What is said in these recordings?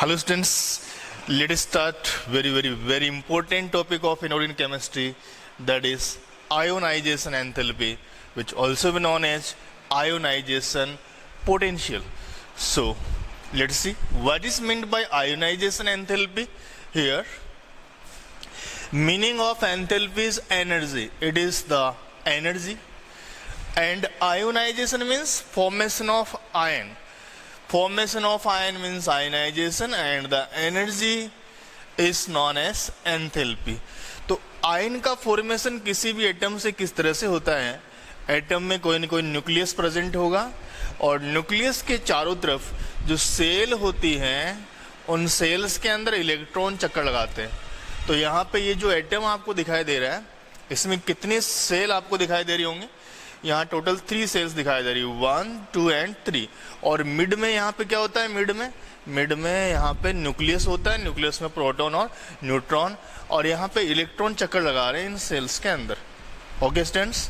Hello students, let us start very important topic of inorganic chemistry, that is ionization enthalpy, which also be known as ionization potential. So let's see what is meant by ionization enthalpy here. Meaning of enthalpy is energy. It is the energy, and ionization means formation of ion. Formation of ion means ionization, and the energy is known as enthalpy. तो ion का formation किसी भी atom से किस तरह से होता है? एटम में कोई न कोई न्यूक्लियस प्रेजेंट होगा, और न्यूक्लियस के चारों तरफ जो सेल होती हैं उन सेल्स के अंदर इलेक्ट्रॉन चक्कर लगाते हैं. तो यहाँ पे ये जो एटम आपको दिखाई दे रहा है, इसमें कितने सेल आपको दिखाई दे रही होंगे? यहाँ टोटल 3 सेल्स दिखाई दे रही है, 1, 2 एंड 3. और मिड में यहाँ पे क्या होता है? मिड में यहाँ पे न्यूक्लियस होता है. न्यूक्लियस में प्रोटॉन और न्यूट्रॉन, और यहाँ पे इलेक्ट्रॉन चक्कर लगा रहे हैं इन सेल्स के अंदर. ओके स्टूडेंट्स,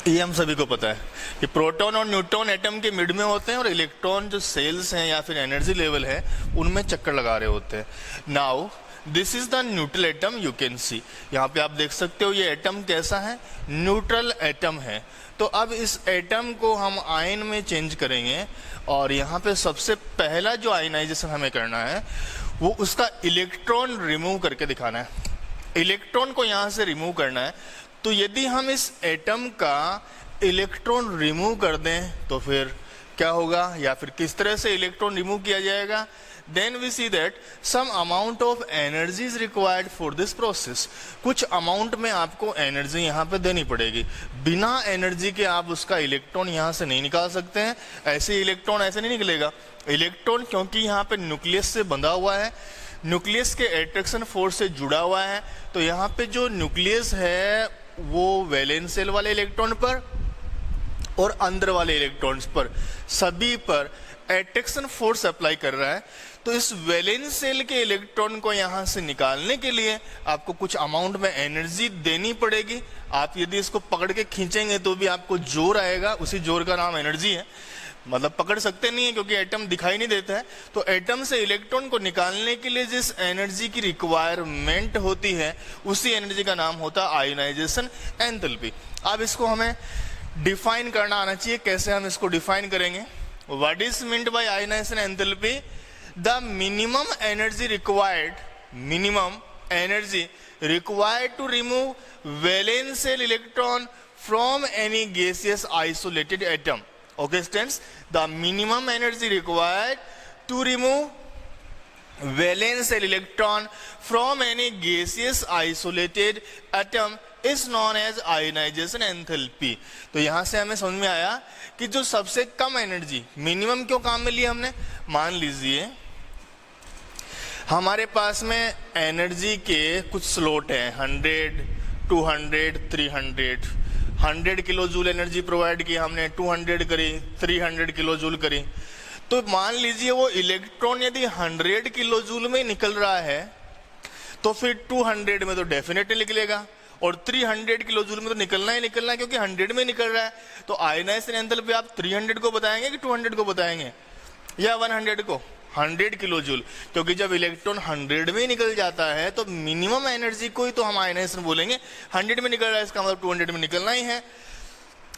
ये हम सभी को पता है कि प्रोटॉन और न्यूट्रॉन एटम के मिड में होते हैं, और इलेक्ट्रॉन जो सेल्स हैं या फिर एनर्जी लेवल है उनमें चक्कर लगा रहे होते हैं. Now this is the neutral atom, you can see. यहाँ पे आप देख सकते हो ये एटम कैसा है? न्यूट्रल एटम है. तो अब इस एटम को हम आयन में चेंज करेंगे, और यहाँ पे सबसे पहला जो आयनाइजेशन हमें करना है वो उसका इलेक्ट्रॉन रिमूव करके दिखाना है. इलेक्ट्रॉन को यहाँ से रिमूव करना है. तो यदि हम इस एटम का इलेक्ट्रॉन रिमूव कर दें तो फिर क्या होगा, या फिर किस तरह से इलेक्ट्रॉन रिमूव किया जाएगा? Then we see that some amount of energy is required for this process. कुछ अमाउंट में आपको एनर्जी यहाँ पे देनी पड़ेगी. बिना एनर्जी के आप उसका इलेक्ट्रॉन यहाँ से नहीं निकाल सकते हैं. ऐसे इलेक्ट्रॉन ऐसे नहीं निकलेगा. इलेक्ट्रॉन क्योंकि यहाँ पे न्यूक्लियस से बंधा हुआ है, न्यूक्लियस के अट्रैक्शन फोर्स से जुड़ा हुआ है, तो यहाँ पे जो न्यूक्लियस है वो वैलेंस शेल वाले इलेक्ट्रॉन पर और अंदर वाले इलेक्ट्रॉन्स पर सभी पर अट्रैक्शन फोर्स अप्लाई कर रहा है. तो इस वैलेंस शेल के इलेक्ट्रॉन को यहाँ से निकालने के लिए आपको कुछ अमाउंट में एनर्जी देनी पड़ेगी. आप यदि इसको पकड़ के खींचेंगे तो भी आपको जोर आएगा, उसी जोर का नाम एनर्जी है. मतलब पकड़ सकते नहीं है क्योंकि एटम दिखाई नहीं देता है. तो एटम से इलेक्ट्रॉन को निकालने के लिए जिस एनर्जी की रिक्वायरमेंट होती है उसी एनर्जी का नाम होता है आयोनाइजेशन एंथैल्पी. अब इसको हमें डिफाइन करना आना चाहिए. कैसे हम इसको डिफाइन करेंगे? What is meant bye ionisation enthalpy? The minimum energy required to remove valence shell electron from any gaseous isolated atom. Okay students, the minimum energy required to remove valence shell electron from any gaseous isolated atom is known as ionization enthalpy. तो यहाँ से हमें समझ में आया कि जो सबसे कम एनर्जी, मिनिमम क्यों काम में लिया हमने? मान लीजिए हमारे पास में एनर्जी के कुछ स्लॉट हैं, 100, 200, 300. 100 किलो जूल एनर्जी प्रोवाइड की हमने, 200 करी, 300 किलो जूल करी. तो मान लीजिए वो इलेक्ट्रॉन यदि 100 किलो जूल में निकल रहा है तो फिर 200 में तो डेफिनेटली निकलेगा, और 300 किलो जूल में तो निकलना ही निकलना है क्योंकि 100 में निकल रहा है. तो आयोनाइजेशन एंथैल्पी आप 300 को बताएंगे कि 200 को बताएंगे, या 100 को? 100 किलो जूल, क्योंकि जब इलेक्ट्रॉन 100 में निकल जाता है तो मिनिमम एनर्जी को ही तो हम आयोनाइजेशन बोलेंगे. 100 में निकल रहा है इसका मतलब 200 में निकलना ही है.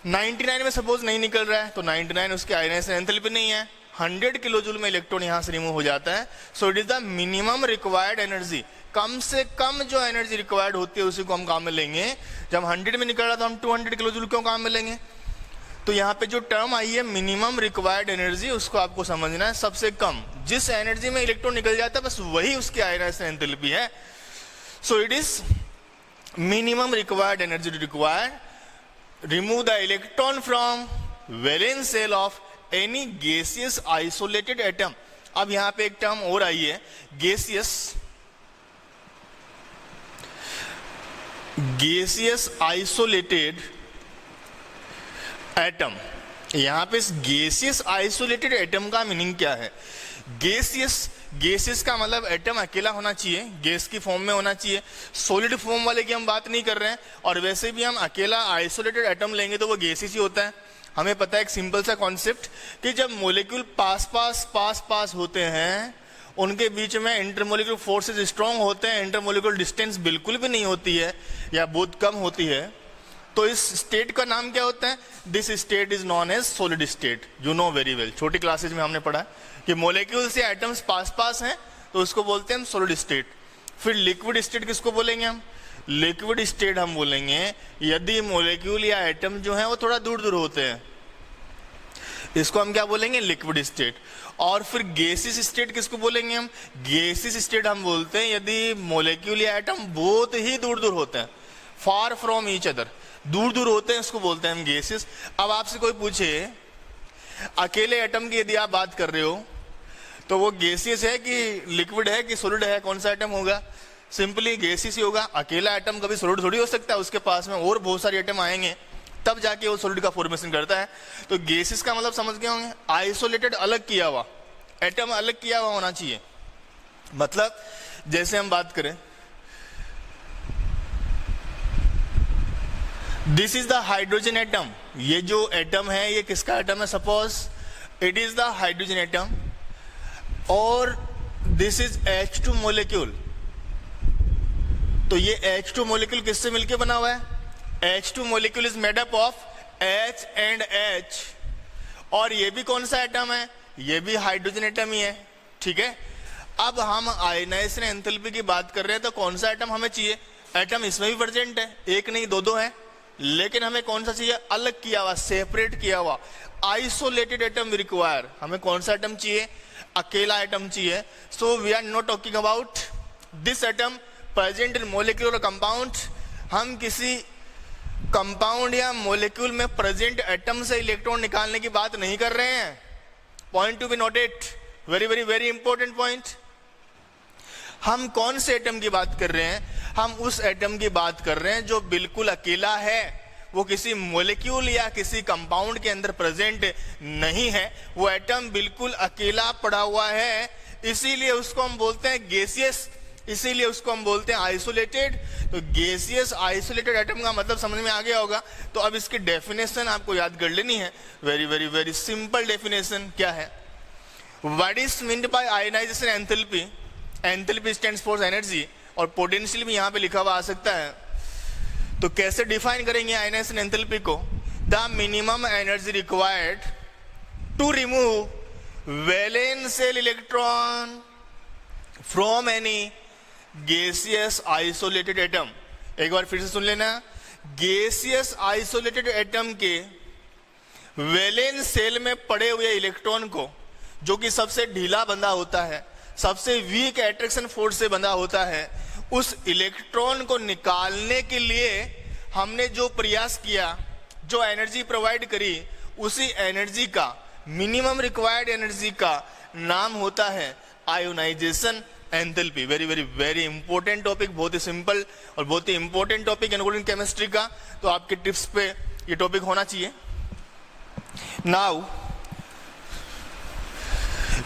99 में सपोज नहीं निकल रहा है तो 99 उसकी आयोनाइजेशन एंथैल्पी नहीं है. 100 किलो जूल में इलेक्ट्रॉन यहाँ से रिमूव हो जाता है. So it is the minimum required energy. कम से कम जो एनर्जी रिक्वायर्ड होती है उसी को हम काम में लेंगे. जब 100 में निकल रहा तो हम 200 किलो जूल क्यों काम में लेंगे? तो यहाँ पे जो टर्म आई है मिनिमम रिक्वायर्ड एनर्जी, उसको आपको समझना है. सबसे कम जिस एनर्जी में इलेक्ट्रॉन निकल जाता है बस वही उसकी आयोनाइजेशन एंथैल्पी है. So it is minimum required energy required remove the electron from valence shell of any gaseous isolated atom. अब यहाँ पे एक टर्म और आई है, गैसियस आइसोलेटेड एटम. यहाँ पे इस गैसियस आइसोलेटेड एटम का मीनिंग क्या है? गैसियस का मतलब एटम अकेला होना चाहिए, गैस की फॉर्म में होना चाहिए. सॉलिड फॉर्म वाले की हम बात नहीं कर रहे हैं, और वैसे भी हम अकेला आइसोलेटेड एटम लेंगे तो वो गैसियस ही होता है. हमें पता है एक सिंपल सा कॉन्सेप्ट कि जब मोलिक्यूल पास पास होते हैं, उनके बीच में इंटरमोलिकुलर फोर्सेस स्ट्रांग होते हैं, इंटरमोलिकुलर डिस्टेंस बिल्कुल भी नहीं होती है या बहुत कम होती है, तो इस स्टेट का नाम क्या होता है? This state is known as solid state. You know very well, छोटी क्लासेज में हमने पढ़ा है कि मोलिक्यूल्स या एटम्स पास हैं तो उसको बोलते हैं हम सॉलिड स्टेट। फिर लिक्विड स्टेट किसको बोलेंगे हम? लिक्विड स्टेट हम बोलेंगे यदि मोलिक्यूल या एटम जो है वो थोड़ा दूर दूर होते हैं, इसको हम क्या बोलेंगे? Liquid state. और फिर गैसियस स्टेट किसको बोलेंगे हम? गैसियस स्टेट हम बोलते हैं यदि मोलिक्यूल या एटम बहुत ही दूर दूर होते हैं, फार फ्रॉम ईच अदर, दूर दूर होते हैं, इसको बोलते हैं हम गैसियस। अब आपसे कोई पूछे अकेले एटम की यदि आप बात कर रहे हो तो वो गैसियस है कि लिक्विड है कि सॉलिड है, कौन सा एटम होगा? सिंपली गैसियस ही होगा। अकेला एटम कभी सॉलिड थोड़ी हो सकता है, उसके पास में और बहुत सारे एटम आएंगे तब जाके वो सॉलिड का फॉर्मेशन करता है। तो गैसियस का मतलब समझ गए होंगे, आइसोलेटेड, अलग किया हुआ, एटम अलग किया हुआ होना चाहिए। मतलब जैसे हम बात करें, this is the hydrogen atom, ये जो एटम है ये किसका एटम है? Suppose it is the hydrogen atom, और दिस इज H2 मोलिक्यूल। तो ये H2 मोलिक्यूल किससे मिलके बना हुआ है? H2 molecule is made up of H and H, और ये भी कौन सा एटम है? ये भी हाइड्रोजन एटम ही है, ठीक है। अब हम आयनाइजेशन एंथैल्पी की बात कर रहे हैं, तो कौन सा एटम हमें चाहिए? एटम इसमें भी प्रेजेंट है, एक नहीं दो है, लेकिन हमें कौन सा चाहिए? अलग किया हुआ, सेपरेट किया हुआ, आइसोलेटेड एटम रिक्वायर। हमें कौन सा एटम चाहिए? अकेला एटम चाहिए। So we are not talking about this atom present in molecule और कंपाउंड। हम किसी कंपाउंड या मोलिक्यूल में प्रेजेंट एटम से इलेक्ट्रॉन निकालने की बात नहीं कर रहे हैं। Point to be noted, very very very important point. हम कौन से एटम की बात कर रहे हैं? हम उस एटम की बात कर रहे हैं जो बिल्कुल अकेला है, वो किसी मोलिक्यूल या किसी कंपाउंड के अंदर प्रेजेंट नहीं है, वो एटम बिल्कुल अकेला पड़ा हुआ है, इसीलिए उसको हम बोलते हैं गैसियस, इसीलिए उसको हम बोलते हैं आइसोलेटेड। तो गैसियस आइसोलेटेड एटम का मतलब समझ में आ गया होगा। तो अब इसकी डेफिनेशन आपको याद कर लेनी है, very very very simple definition. क्या है? What is meant by ionization enthalpy? Enthalpy stands for energy, और पोटेंशियल भी यहाँ पे लिखा हुआ आ सकता है। तो कैसे डिफाइन करेंगे आयनाइजेशन एंथैल्पी को? The minimum energy required to remove valence shell electron from any gaseous isolated atom. एक बार फिर से सुन लेना, गैसियस आइसोलेटेड एटम के वैलेंस शेल में पड़े हुए इलेक्ट्रॉन को, जो कि सबसे ढीला बंधा होता है, सबसे वीक अट्रैक्शन फोर्स से बंधा होता है, उस इलेक्ट्रॉन को निकालने के लिए हमने जो प्रयास किया, जो एनर्जी प्रोवाइड करी, उसी एनर्जी का, मिनिमम रिक्वायर्ड एनर्जी का नाम होता है ionisation enthalpy. Very very very important topic, बहुत ही सिंपल और बहुत ही इंपॉर्टेंट टॉपिक इनऑर्गेनिक केमिस्ट्री का। तो आपके टिप्स पे ये टॉपिक होना चाहिए। Now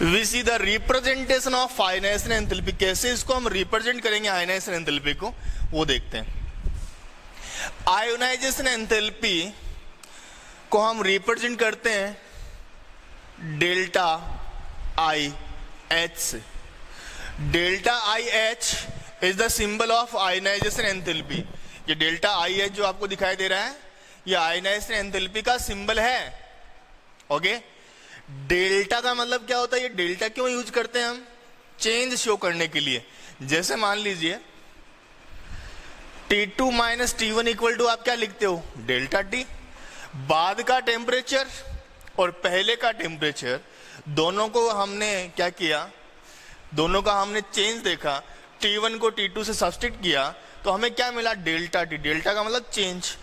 we see the representation of ionization enthalpy. कैसे इसको हम रिप्रेजेंट करेंगे आयनाइजेशन एंथैल्पी को, वो देखते हैं। आयोनाइजेशन एंथैल्पी को हम रिप्रेजेंट करते हैं डेल्टा आई एच से। Delta I H is the symbol of ionization enthalpy. ये डेल्टा आई एच जो आपको दिखाई दे रहा है, ये आयनाइजेशन एंथैल्पी का सिंबल है। ओके, डेल्टा का मतलब क्या होता है? ये डेल्टा क्यों यूज करते हैं हम? चेंज शो करने के लिए। जैसे मान लीजिए T2 minus T1 equal to आप क्या लिखते हो? Delta T. बाद का टेम्परेचर और पहले का टेम्परेचर दोनों को हमने क्या किया? दोनों का हमने चेंज देखा। T1 को T2 से सब्स्टिट्यूट किया तो हमें क्या मिला? Delta T. डेल्टा का मतलब चेंज।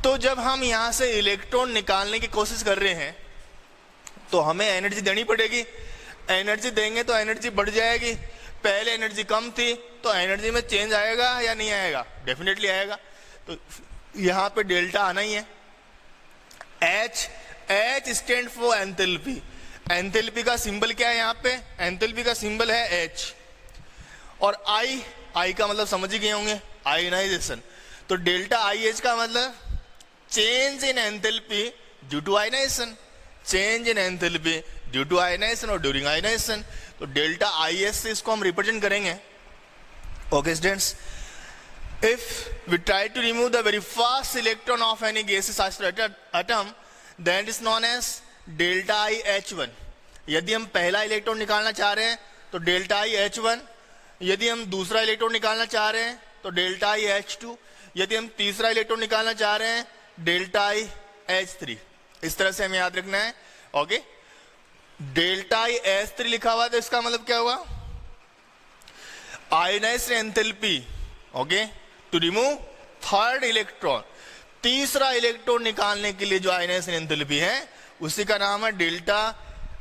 तो जब हम यहां से इलेक्ट्रॉन निकालने की कोशिश कर रहे हैं तो हमें एनर्जी देनी पड़ेगी। एनर्जी देंगे तो एनर्जी बढ़ जाएगी। पहले एनर्जी कम थी तो एनर्जी में चेंज आएगा या नहीं आएगा? डेफिनेटली आएगा। तो यहां पे डेल्टा आना ही है। H stand for enthalpy. Enthalpy का सिंबल क्या है यहाँ पे? एंथैल्पी का सिंबल है H। और I का मतलब समझ ही गए होंगे, आयोनाइजेशन। तो डेल्टा आई एच का मतलब change in enthalpy due to ionization, change in enthalpy due to ionization और ड्यूरिंग आयनाइजेशन। तो डेल्टा आई एस से इसको हम रिप्रेजेंट करेंगे। Okay students, if we try to remove the very first electron of any gaseous isolated atom, then it is known as delta I H1। यदि हम पहला electron निकालना चाह रहे हैं तो डेल्टा आई H1, यदि हम दूसरा इलेक्ट्रॉन निकालना चाह रहे हैं तो डेल्टा आई H2, यदि हम तीसरा इलेक्ट्रॉन निकालना चाह रहे हैं डेल्टा आई H3। इस तरह से हमें याद रखना है। ओके, डेल्टा आई H3 लिखा हुआ तो इसका मतलब क्या हुआ, ionization enthalpy, okay, to remove third electron, तीसरा इलेक्ट्रॉन निकालने के लिए जो आयनाइजेशन एंथैल्पी है उसी का नाम है डेल्टा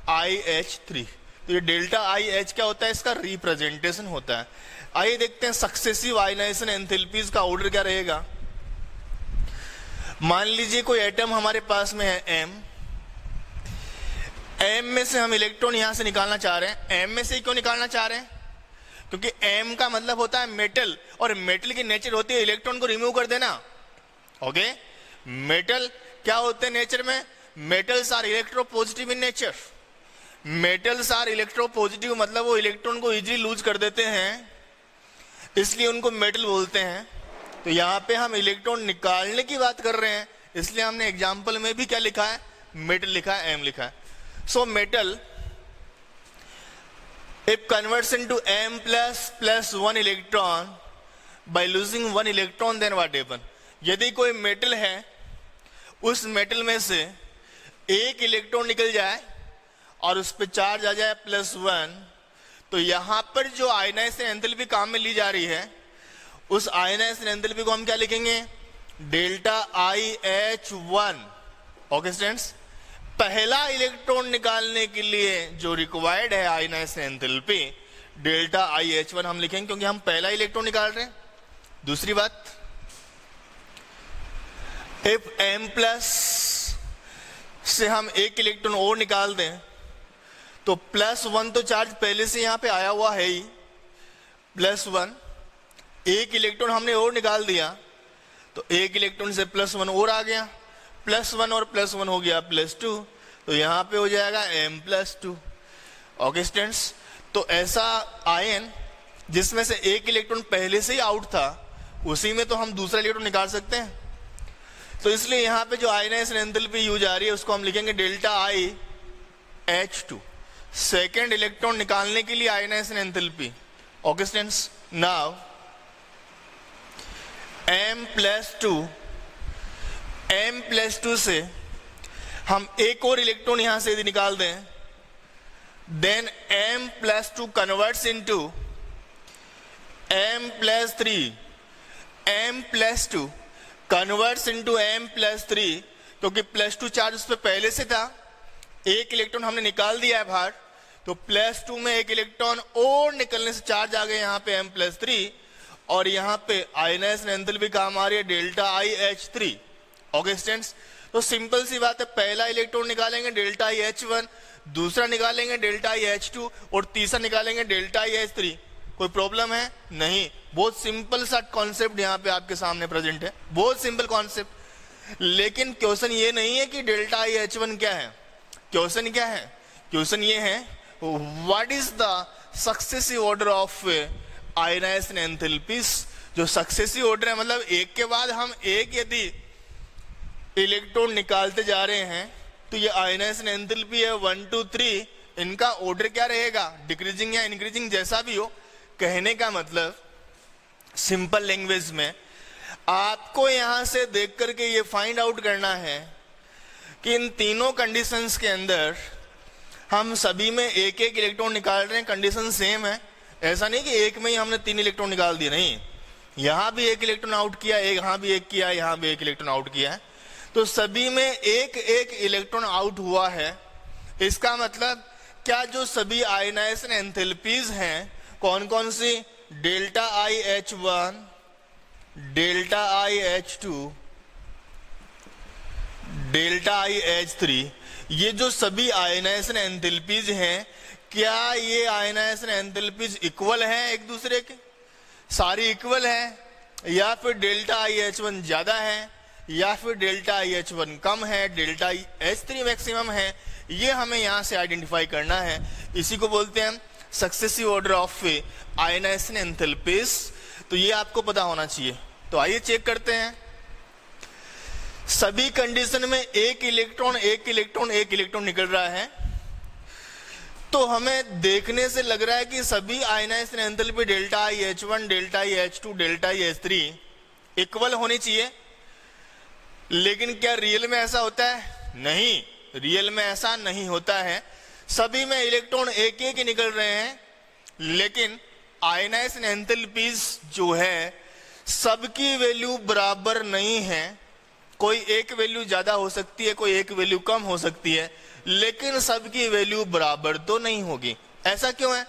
आई H3। तो ये डेल्टा आई H क्या होता है, इसका रिप्रेजेंटेशन होता है। आइए देखते हैं सक्सेसिव आयनाइजेशन एंथैल्पीज का ऑर्डर क्या रहेगा। मान लीजिए कोई एटम हमारे पास में है M में से हम इलेक्ट्रॉन यहां से निकालना चाह रहे हैं। M में से क्यों निकालना चाह रहे हैं, क्योंकि M का मतलब होता है मेटल, और मेटल की नेचर होती है इलेक्ट्रॉन को रिमूव कर देना। ओके, मेटल क्या होते हैं नेचर में, metals are electropositive in nature. Metals are electropositive मतलब वो इलेक्ट्रॉन को इजीली लूज कर देते हैं, इसलिए उनको मेटल बोलते हैं। तो यहाँ पे हम इलेक्ट्रॉन निकालने की बात कर रहे हैं, इसलिए हमने एग्जाम्पल में भी क्या लिखा है, मेटल लिखा है, M लिखा है। So metal if converts into M plus 1 electron by losing 1 electron, then what happen? यदि कोई मेटल है, उस मेटल में से एक इलेक्ट्रॉन निकल जाए और उस पर चार्ज आ जाए +1, तो यहां पर जो आयनाइजेशन एंथैल्पी काम में ली जा रही है उस आयनाइजेशन एंथैल्पी को हम क्या लिखेंगे, delta I H1। Okay students, पहला इलेक्ट्रॉन निकालने के लिए जो रिक्वायर्ड है ionisation enthalpy delta I H1 हम लिखेंगे, क्योंकि हम पहला इलेक्ट्रॉन निकाल रहे हैं। दूसरी बात, इफ M प्लस से हम एक इलेक्ट्रॉन और निकाल दें तो +1 तो चार्ज पहले से यहां पे आया हुआ है ही, +1, एक इलेक्ट्रॉन हमने और निकाल दिया तो एक इलेक्ट्रॉन से +1 और आ गया, +1 और +1 हो गया +2, तो यहां पे हो जाएगा M+2। ओके स्टूडेंट्स, तो ऐसा आयन जिसमें से एक इलेक्ट्रॉन पहले से ही आउट था, उसी में तो हम दूसरा इलेक्ट्रॉन निकाल सकते हैं। तो इसलिए यहां पे जो आयनाइजेशन एंथैल्पी यूज आ रही है उसको हम लिखेंगे delta I H2, second electron निकालने के लिए ionization enthalpy. Okay students, now M+2 से हम एक और इलेक्ट्रॉन यहां से यदि निकाल दें, then M+2 converts into M+3, M+2 converts into M+3, क्योंकि +2 चार्ज उस पर पहले से था, एक इलेक्ट्रॉन हमने निकाल दिया है बाहर, तो +2 में एक इलेक्ट्रॉन और निकलने से चार्ज आ गए यहाँ पे M+3, और यहाँ पे आयनाइजेशन एंथैल्पी काम आ रही है delta I H3। Okay students, तो सिंपल सी बात है, पहला इलेक्ट्रॉन निकालेंगे डेल्टा आई H1, दूसरा निकालेंगे डेल्टा आई H2 और तीसरा निकालेंगे डेल्टा आई H3। कोई प्रॉब्लम है नहीं, बहुत सिंपल सा कॉन्सेप्ट यहाँ पे आपके सामने प्रेजेंट है, बहुत सिंपल कॉन्सेप्ट। लेकिन क्वेश्चन ये नहीं है कि डेल्टा आई H1 क्या है, क्वेश्चन क्या है, क्वेश्चन ये है what is the successive order of ionization enthalpies. जो सक्सेसिव ऑर्डर है मतलब एक के बाद हम एक यदि इलेक्ट्रॉन निकालते जा रहे हैं तो ये आयनाइजेशन एंथैल्पी है 1 2 3, इनका ऑर्डर क्या रहेगा, डिक्रीजिंग या इंक्रीजिंग, जैसा भी हो। कहने का मतलब सिंपल लैंग्वेज में आपको यहां से देख करके ये फाइंड आउट करना है कि इन तीनों कंडीशंस के अंदर हम सभी में एक एक इलेक्ट्रॉन निकाल रहे हैं, कंडीशन सेम है। ऐसा नहीं कि एक में ही हमने 3 इलेक्ट्रॉन निकाल दिए, नहीं, यहां भी एक इलेक्ट्रॉन आउट किया, यहां भी एक किया, यहां भी एक इलेक्ट्रॉन आउट किया है, तो सभी में एक एक इलेक्ट्रॉन आउट हुआ है। इसका मतलब क्या जो सभी आयनाइजेशन एंथैल्पीज हैं कौन कौन सी, delta I H1, delta I H2, delta I H3, ये जो सभी आयनाइजेशन एंथैल्पीज हैं, क्या ये आयनाइजेशन एंथैल्पीज इक्वल हैं एक दूसरे के, सारी इक्वल है, या फिर डेल्टा आई H1 ज्यादा है या फिर डेल्टा H1 कम है, डेल्टा H3 मैक्सिमम है, ये हमें यहाँ से आइडेंटिफाई करना है। इसी को बोलते हैं successive order of ionization enthalpies. तो ये आपको पता होना चाहिए। तो आइए चेक करते हैं। सभी कंडीशन में एक इलेक्ट्रॉन निकल रहा है। तो हमें देखने से लग रहा है कि सभी ionization enthalpy delta H1, delta H2, delta H3 equal होनी चाहिए। लेकिन क्या रियल में ऐसा होता है? नहीं, रियल में ऐसा नहीं होता है। सभी में इलेक्ट्रॉन एक ही निकल रहे हैं, लेकिन आयनाइजेशन एंथैल्पीज जो है सबकी वैल्यू बराबर नहीं है। कोई एक वैल्यू ज्यादा हो सकती है, कोई एक वैल्यू कम हो सकती है, लेकिन सबकी वैल्यू बराबर तो नहीं होगी। ऐसा क्यों है?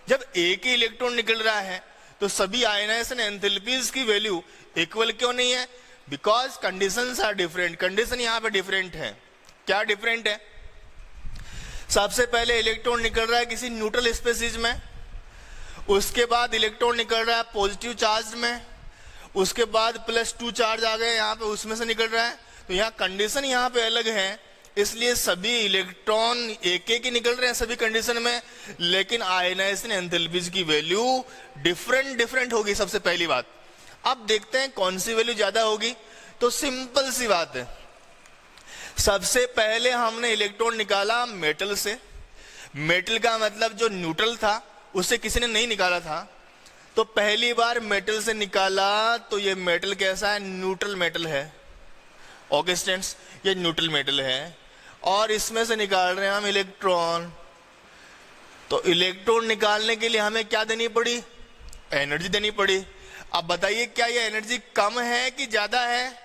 जब एक ही इलेक्ट्रॉन निकल रहा है तो सभी आयनाइजेशन एंथैल्पीज की वैल्यू इक्वल क्यों नहीं है? Because conditions are different. Condition यहाँ पे डिफरेंट है। क्या डिफरेंट है? सबसे पहले इलेक्ट्रॉन निकल रहा है किसी न्यूट्रल स्पेसीज में, उसके बाद इलेक्ट्रॉन निकल रहा है पॉजिटिव चार्ज में, उसके बाद +2 चार्ज आ गए यहाँ पे, उसमें से निकल रहा है। तो यहाँ कंडीशन यहाँ पे अलग है, इसलिए सभी इलेक्ट्रॉन एक ही निकल रहे हैं सभी कंडीशन में, लेकिन आयनाइजेशन एंथैल्पीज की वैल्यू डिफरेंट होगी। सबसे पहली बात। अब देखते हैं कौन सी वैल्यू ज्यादा होगी। तो सिंपल सी बात है, सबसे पहले हमने इलेक्ट्रॉन निकाला मेटल से। मेटल का मतलब जो न्यूट्रल था उससे किसी ने नहीं निकाला था, तो पहली बार मेटल से निकाला। तो ये मेटल कैसा है? न्यूट्रल मेटल है। ओके स्टूडेंट्स, ये न्यूट्रल मेटल है और इसमें से निकाल रहे हैं हम इलेक्ट्रॉन। तो इलेक्ट्रॉन निकालने के लिए हमें क्या देनी पड़ी? एनर्जी देनी पड़ी। अब बताइए क्या ये एनर्जी कम है कि ज्यादा है?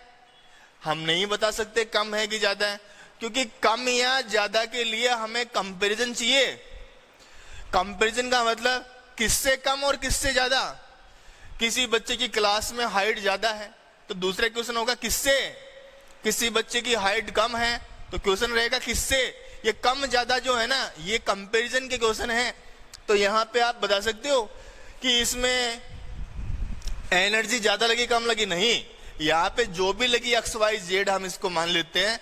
हम नहीं बता सकते कम है कि ज्यादा है, क्योंकि कम या ज्यादा के लिए हमें कंपैरिजन चाहिए। कंपैरिजन का मतलब किससे कम और किससे ज्यादा। किसी बच्चे की क्लास में हाइट ज्यादा है तो दूसरा क्वेश्चन होगा किससे। किसी बच्चे की हाइट कम है तो क्वेश्चन रहेगा किससे। ये कम ज्यादा जो है ना, ये कंपैरिजन के क्वेश्चन है। तो यहाँ पे आप बता सकते हो कि इसमें एनर्जी ज्यादा लगी कम लगी? नहीं, यहाँ पे जो भी लगी XYZ हम इसको मान लेते हैं,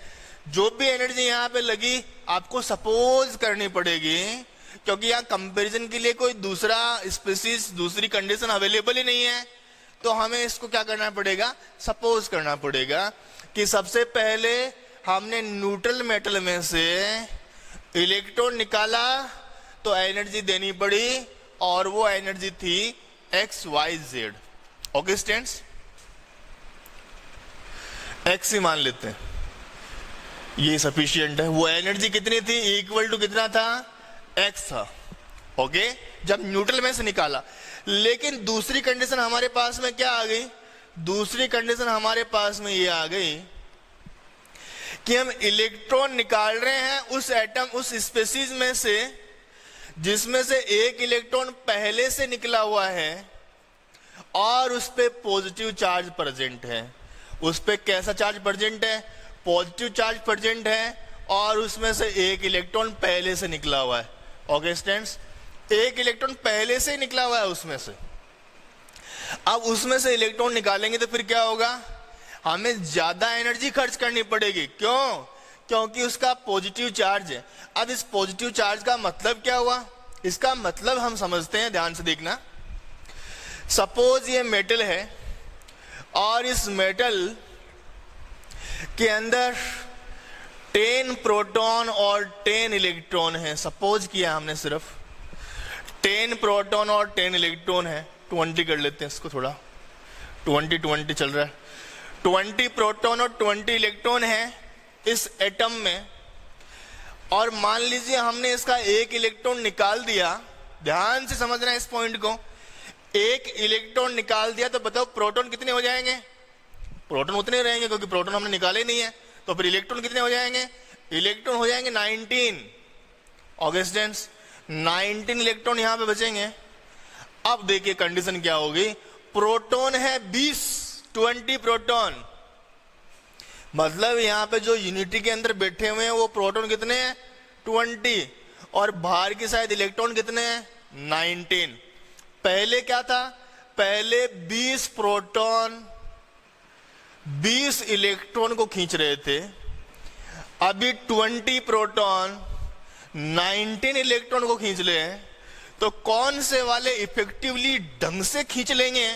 जो भी एनर्जी यहाँ पे लगी आपको सपोज करनी पड़ेगी, क्योंकि यहाँ कंपैरिजन के लिए कोई दूसरा स्पीसीज दूसरी कंडीशन अवेलेबल ही नहीं है। तो हमें इसको क्या करना पड़ेगा? सपोज करना पड़ेगा कि सबसे पहले हमने न्यूट्रल मेटल में से इलेक्ट्रॉन निकाला तो एनर्जी देनी पड़ी, और वो एनर्जी थी XYZ। ओके स्टूडेंट्स, X ही मान लेते हैं, ये सफिशियंट है। वो एनर्जी कितनी थी? इक्वल टू कितना था? X था। ओके, जब न्यूट्रल में से निकाला। लेकिन दूसरी कंडीशन हमारे पास में क्या आ गई? दूसरी कंडीशन हमारे पास में ये आ गई कि हम इलेक्ट्रॉन निकाल रहे हैं उस एटम, उस स्पेसीज में से जिसमें से एक इलेक्ट्रॉन पहले से निकला हुआ है और उस पे पॉजिटिव चार्ज प्रेजेंट है। उस पे कैसा चार्ज प्रेजेंट है? पॉजिटिव चार्ज प्रेजेंट है, और उसमें से एक इलेक्ट्रॉन पहले से निकला हुआ है। ओके स्टूडेंट्स, एक इलेक्ट्रॉन पहले से ही निकला हुआ है उसमें से। अब उसमें से इलेक्ट्रॉन निकालेंगे तो फिर क्या होगा? हमें ज्यादा एनर्जी खर्च करनी पड़ेगी। क्यों? क्योंकि उसका पॉजिटिव चार्ज है। अब इस पॉजिटिव चार्ज का मतलब क्या हुआ? इसका मतलब हम समझते हैं, ध्यान से देखना। सपोज ये मेटल है और इस मेटल के अंदर 10 प्रोटॉन और 10 इलेक्ट्रॉन है। सपोज किया हमने, सिर्फ 10 प्रोटॉन और 10 इलेक्ट्रॉन है। 20 कर लेते हैं इसको, थोड़ा 20 चल रहा है। 20 प्रोटॉन और 20 इलेक्ट्रॉन है इस एटम में, और मान लीजिए हमने इसका एक इलेक्ट्रॉन निकाल दिया। ध्यान से समझना इस पॉइंट को। एक इलेक्ट्रॉन निकाल दिया तो बताओ प्रोटॉन कितने हो जाएंगे? प्रोटॉन उतने रहेंगे, क्योंकि प्रोटॉन हमने निकाले नहीं है। तो फिर इलेक्ट्रॉन कितने हो जाएंगे? इलेक्ट्रॉन हो जाएंगे 19। ऑगस्टेंस 19 इलेक्ट्रॉन यहां पे बचेंगे। अब देखिए कंडीशन क्या होगी। प्रोटॉन है 20 प्रोटॉन, मतलब यहां पे जो यूनिटी के अंदर बैठे हुए हैं वो प्रोटॉन कितने हैं? 20, और बाहर की साइड इलेक्ट्रॉन कितने हैं? 19। पहले क्या था? पहले 20 प्रोटॉन 20 इलेक्ट्रॉन को खींच रहे थे, अभी 20 प्रोटॉन 19 इलेक्ट्रॉन को खींच ले, तो कौन से वाले इफेक्टिवली ढंग से खींच लेंगे?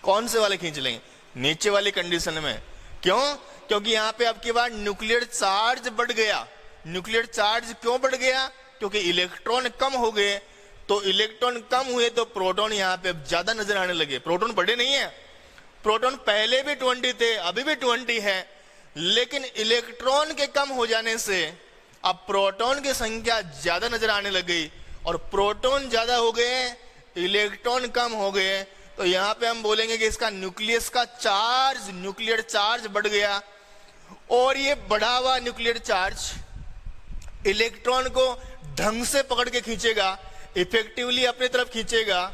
कौन से वाले खींच लेंगे? नीचे वाली कंडीशन में। क्यों? क्योंकि यहां पे आपकी बात न्यूक्लियर चार्ज बढ़ गया। न्यूक्लियर चार्ज क्यों बढ़ गया? क्योंकि इलेक्ट्रॉन कम हो गए, तो इलेक्ट्रॉन कम हुए तो प्रोटॉन यहां पे ज्यादा नजर आने लगे। प्रोटॉन बढ़े नहीं है, प्रोटॉन पहले भी 20 थे, अभी भी 20 है, लेकिन इलेक्ट्रॉन के कम हो जाने से अब प्रोटॉन की संख्या ज्यादा नजर आने लगी, और प्रोटॉन ज्यादा हो गए, इलेक्ट्रॉन कम हो गए, तो यहां पे हम बोलेंगे कि इसका न्यूक्लियस का चार्ज, न्यूक्लियर चार्ज बढ़ गया। और ये बढ़ा हुआ न्यूक्लियर चार्ज इलेक्ट्रॉन को ढंग से पकड़ के खींचेगा, इफेक्टिवली अपनी तरफ खींचेगा।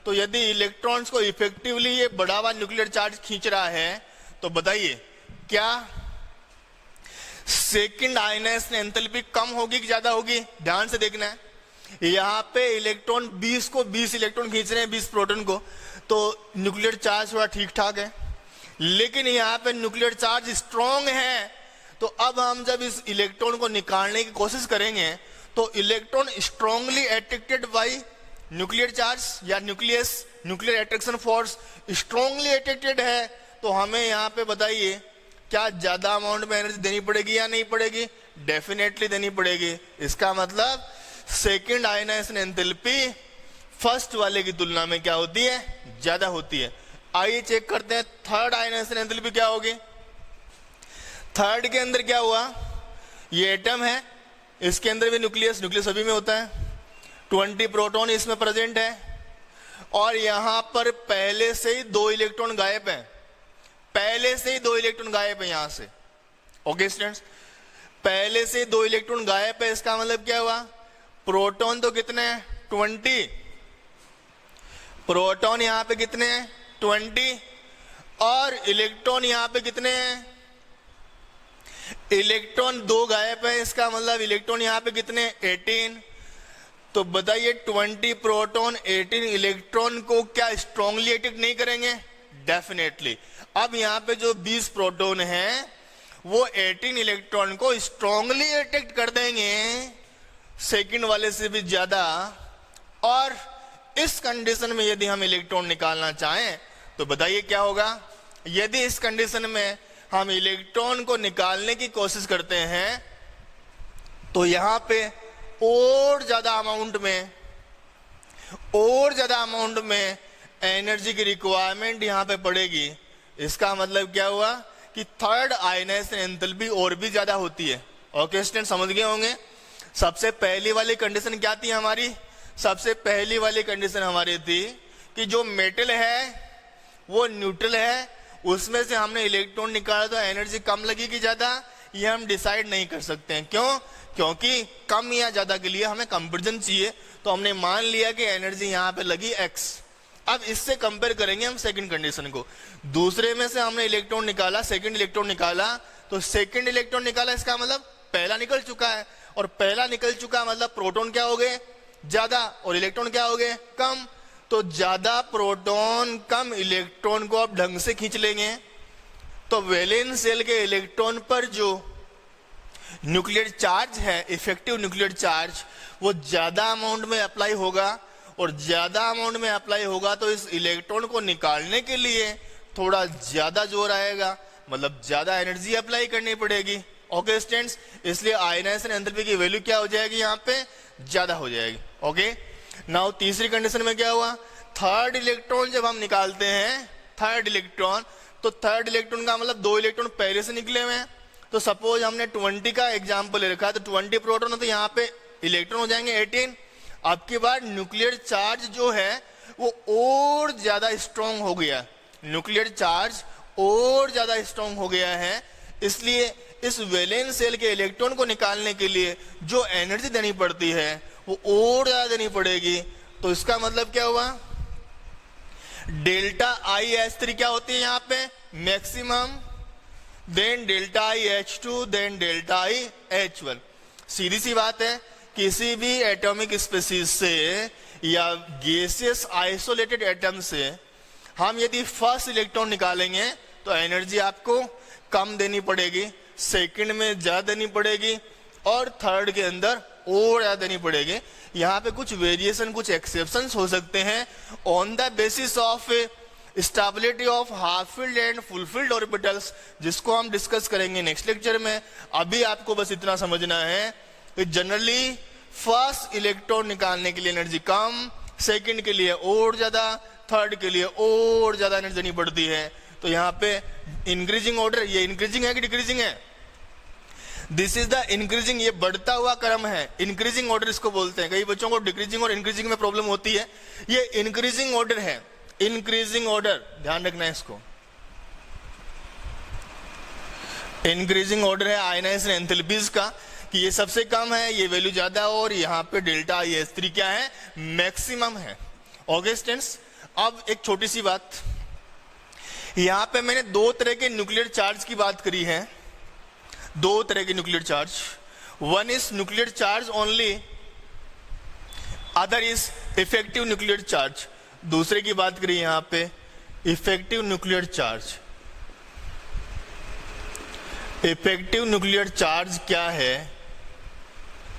तो यदि इलेक्ट्रॉन्स को इफेक्टिवली ये बढ़ा हुआ न्यूक्लियर चार्ज खींच रहा है, तो बताइए क्या सेकंड आयनाइजेशन एंथैल्पी कम होगी कि ज्यादा होगी? ध्यान से देखना है। यहां पे इलेक्ट्रॉन 20 इलेक्ट्रॉन खींच रहे हैं 20 प्रोटॉन को, तो न्यूक्लियर चार्ज थोड़ा ठीक ठाक है, लेकिन यहां पे न्यूक्लियर चार्ज स्ट्रॉन्ग है। तो अब हम जब इस इलेक्ट्रॉन को निकालने की कोशिश करेंगे, तो electron strongly attracted by nuclear charge या nucleus, nuclear attraction force strongly attracted है। तो हमें यहाँ पे बताइए क्या ज्यादा अमाउंट में एनर्जी देनी पड़ेगी या नहीं पड़ेगी? डेफिनेटली देनी पड़ेगी। इसका मतलब सेकेंड आयनाइजेशन एंथैल्पी फर्स्ट वाले की तुलना में क्या होती है? ज्यादा होती है। आइए चेक करते हैं थर्ड आयनाइजेशन एंथैल्पी क्या होगी। थर्ड के अंदर क्या हुआ? ये एटम है, इसके अंदर भी न्यूक्लियस, न्यूक्लियस सभी में होता है, 20 प्रोटॉन इसमें प्रेजेंट है, और यहां पर पहले से ही 2 इलेक्ट्रॉन गायब है। पहले से ही 2 इलेक्ट्रॉन गायब है यहां से। ओके स्टूडेंट्स, पहले से 2 इलेक्ट्रॉन गायब है। इसका मतलब क्या हुआ? प्रोटॉन तो कितने हैं? 20। प्रोटॉन यहां पे कितने हैं? 20। और इलेक्ट्रॉन यहां पे कितने हैं? इलेक्ट्रॉन 2 गायब है। इसका मतलब इलेक्ट्रॉन यहां पे कितने? 18। तो बताइए 20 प्रोटॉन 18 इलेक्ट्रॉन को क्या स्ट्रांगली अट्रैक्ट नहीं करेंगे? डेफिनेटली। अब यहां पे जो 20 प्रोटॉन हैं वो 18 इलेक्ट्रॉन को स्ट्रांगली अट्रैक्ट कर देंगे, सेकंड वाले से भी ज्यादा। और इस कंडीशन में यदि हम इलेक्ट्रॉन निकालना चाहें तो बताइए क्या होगा? यदि इस कंडीशन में हम इलेक्ट्रॉन को निकालने की कोशिश करते हैं, तो यहां पे और ज्यादा अमाउंट में एनर्जी की रिक्वायरमेंट यहां पे पड़ेगी। इसका मतलब क्या हुआ कि थर्ड आयनाइजेशन एंथैल्पी और भी ज्यादा होती है। ओके स्टूडेंट, समझ गए होंगे। सबसे पहली वाली कंडीशन क्या थी हमारी? सबसे पहली वाली कंडीशन हमारी थी कि जो मेटल है वो न्यूट्रल है, उसमें से हमने इलेक्ट्रॉन निकाला तो एनर्जी कम लगी कि ज्यादा, ये हम डिसाइड नहीं कर सकते हैं। क्यों? क्योंकि कम या ज्यादा के लिए हमें कंपैरिजन चाहिए। तो हमने मान लिया कि एनर्जी यहाँ पे लगी x। अब इससे कंपेयर करेंगे हम सेकंड कंडीशन को। दूसरे में से हमने इलेक्ट्रॉन निकाला, सेकंड इलेक्ट्रॉन निकाला, तो सेकंड इलेक्ट्रॉन निकाला, इसका मतलब पहला निकल चुका है, और पहला निकल चुका मतलब प्रोटॉन क्या हो गए? ज्यादा, और इलेक्ट्रॉन क्या हो गए? कम। तो ज्यादा प्रोटॉन कम इलेक्ट्रॉन को आप ढंग से खींच लेंगे, तो वैलेंस शेल के इलेक्ट्रॉन पर जो न्यूक्लियर चार्ज है, इफेक्टिव न्यूक्लियर चार्ज, वो ज्यादा अमाउंट में अप्लाई होगा, और ज्यादा अमाउंट में अप्लाई होगा तो इस इलेक्ट्रॉन को निकालने के लिए थोड़ा ज्यादा जोर आएगा, मतलब ज्यादा एनर्जी अप्लाई करनी पड़ेगी। ओके स्टूडेंट्स, इसलिए आयनाइजेशन एंथैल्पी की वैल्यू क्या हो जाएगी? यहाँ पे ज्यादा हो जाएगी। ओके, नाउ तीसरी कंडीशन में क्या हुआ? थर्ड इलेक्ट्रॉन जब हम निकालते हैं, थर्ड इलेक्ट्रॉन, तो थर्ड इलेक्ट्रॉन का मतलब 2 इलेक्ट्रॉन पहले से निकले हुए हैं। तो सपोज हमने 20 का एग्जांपल ले रखा है, तो 20 प्रोटॉन है, तो यहाँ पे इलेक्ट्रॉन हो जाएंगे 18। अब की बार न्यूक्लियर चार्ज जो है वो और ज्यादा स्ट्रॉन्ग हो गया, न्यूक्लियर चार्ज और ज्यादा स्ट्रॉन्ग हो गया है। इसलिए इस वैलेंस शेल के इलेक्ट्रॉन को निकालने के लिए जो एनर्जी देनी पड़ती है वो और ज्यादा देनी पड़ेगी। तो इसका मतलब क्या हुआ? डेल्टा आई H3 क्या होती है यहाँ पे? Maximum, then delta I H2, then delta I H1। सीधी सी बात है, किसी भी एटॉमिक स्पीशीज से या गैसियस आइसोलेटेड एटम से हम यदि फर्स्ट इलेक्ट्रॉन निकालेंगे तो एनर्जी आपको कम देनी पड़ेगी, सेकंड में ज्यादा देनी पड़ेगी और थर्ड के अंदर और ज्यादा देनी पड़ेगी। यहाँ पे कुछ वेरिएशन, कुछ एक्सेप्शंस हो सकते हैं on the basis of stability of half field and full field orbitals, जिसको हम डिस्कस करेंगे नेक्स्ट लेक्चर में। अभी आपको बस इतना समझना है कि जनरली फर्स्ट इलेक्ट्रॉन निकालने के लिए एनर्जी कम, सेकंड के लिए और ज्यादा, थर्ड के लिए और ज्यादा एनर्जी देनी पड़ती है। तो यहाँ पे इंक्रीजिंग ऑर्डर, ये इंक्रीजिंग है कि डिक्रीजिंग है? दिस इज द इंक्रीजिंग, ये बढ़ता हुआ क्रम है, इंक्रीजिंग ऑर्डर इसको बोलते हैं। कई बच्चों को डिक्रीजिंग और इंक्रीजिंग में प्रॉब्लम होती है, ये इंक्रीजिंग ऑर्डर है, इंक्रीजिंग ऑर्डर, ध्यान रखना है इसको। इंक्रीजिंग ऑर्डर है आयनाइजेशन एंथैल्पीज का, कि ये सबसे कम है, ये वैल्यू ज्यादा है, और यहाँ पे डेल्टा IS3 क्या है? मैक्सिमम है। ओके स्टूडेंट्स, अब एक छोटी सी बात, यहाँ पे मैंने दो तरह के न्यूक्लियर चार्ज की बात करी है, दो तरह के nuclear charge. One is nuclear charge only, other is effective nuclear charge. दूसरे की बात करी यहाँ पे effective nuclear charge. Effective nuclear charge क्या है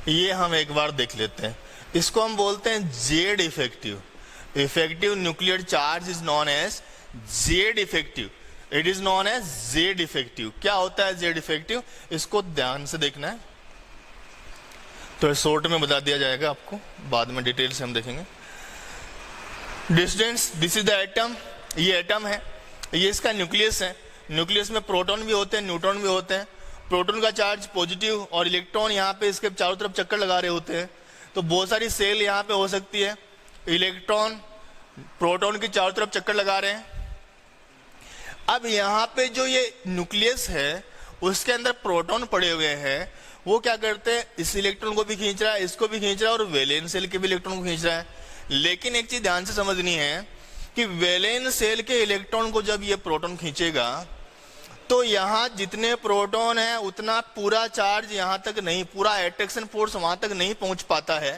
ये हम एक बार देख लेते हैं। इसको हम बोलते हैं Z effective. Effective nuclear charge is known as Z effective, it is known as Z effective. क्या होता है जेड इफेक्टिव? इसको ध्यान से देखना है, तो शॉर्ट में बता दिया जाएगा आपको, बाद में डिटेल से हम देखेंगे। Distance, this is the atom, ये एटम है, ये इसका न्यूक्लियस है। न्यूक्लियस में प्रोटॉन भी होते हैं, न्यूट्रॉन भी होते हैं। प्रोटॉन का चार्ज पॉजिटिव और इलेक्ट्रॉन यहाँ पे इसके चारों तरफ चक्कर लगा रहे होते हैं। तो बहुत सारी सेल यहाँ पे हो सकती है, इलेक्ट्रॉन प्रोटॉन की चारों तरफ चक्कर लगा रहे हैं। अब यहाँ पे जो ये न्यूक्लियस है उसके अंदर प्रोटॉन पड़े हुए हैं, वो क्या करते हैं? इस इलेक्ट्रॉन को भी खींच रहा है, इसको भी खींच रहा है, और वैलेंस सेल के भी इलेक्ट्रॉन को खींच रहा है। लेकिन एक चीज ध्यान से समझनी है कि वैलेंस सेल के इलेक्ट्रॉन को जब ये प्रोटॉन खींचेगा तो यहाँ जितने प्रोटॉन है उतना पूरा चार्ज यहाँ तक नहीं, पूरा अट्रैक्शन फोर्स वहां तक नहीं पहुंच पाता है,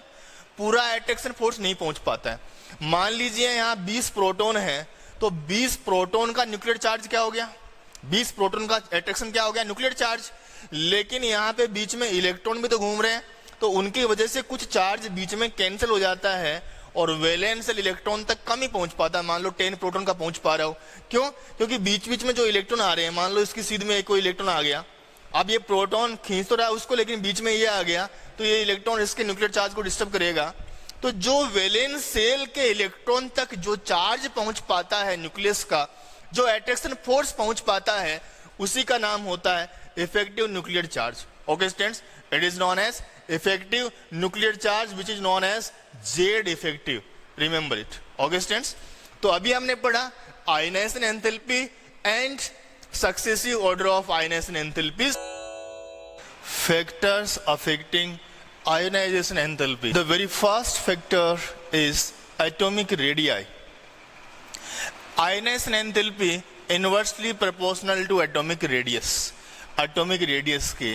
पूरा अट्रैक्शन फोर्स नहीं पहुंच पाता है। मान लीजिए यहाँ 20 प्रोटॉन है, तो 20 प्रोटॉन का न्यूक्लियर चार्ज क्या हो गया? 20 प्रोटॉन का अट्रैक्शन क्या हो गया? Nuclear charge. लेकिन यहाँ पे बीच में इलेक्ट्रॉन भी तो घूम रहे हैं, तो उनकी वजह से कुछ चार्ज बीच में कैंसिल हो जाता है और वैलेंस सेल इलेक्ट्रॉन तक कम ही पहुंच पाता है। मान लो 10 प्रोटॉन का पहुंच पा रहा हो, क्यों? क्योंकि बीच बीच में जो इलेक्ट्रॉन आ रहे हैं, मान लो इसकी सीध में कोई इलेक्ट्रॉन आ गया, अब ये प्रोटॉन खींच तो रहा है उसको, लेकिन बीच में ये आ गया, तो ये इलेक्ट्रॉन इसके न्यूक्लियर चार्ज को डिस्टर्ब करेगा। तो जो वैलेंस सेल के इलेक्ट्रॉन तक जो चार्ज पहुंच पाता है न्यूक्लियस का, जो अट्रैक्शन फोर्स पहुंच पाता है, उसी का नाम होता है effective nuclear charge. Okay students, it is known as effective nuclear charge which is known as Z effective, remember it. Okay students, तो अभी हमने पढ़ा ionization enthalpy and successive order of ionization enthalpies, factors affecting ionization enthalpy. The very first factor is atomic radii. Ionization enthalpy inversely proportional to atomic radius. Atomic radius के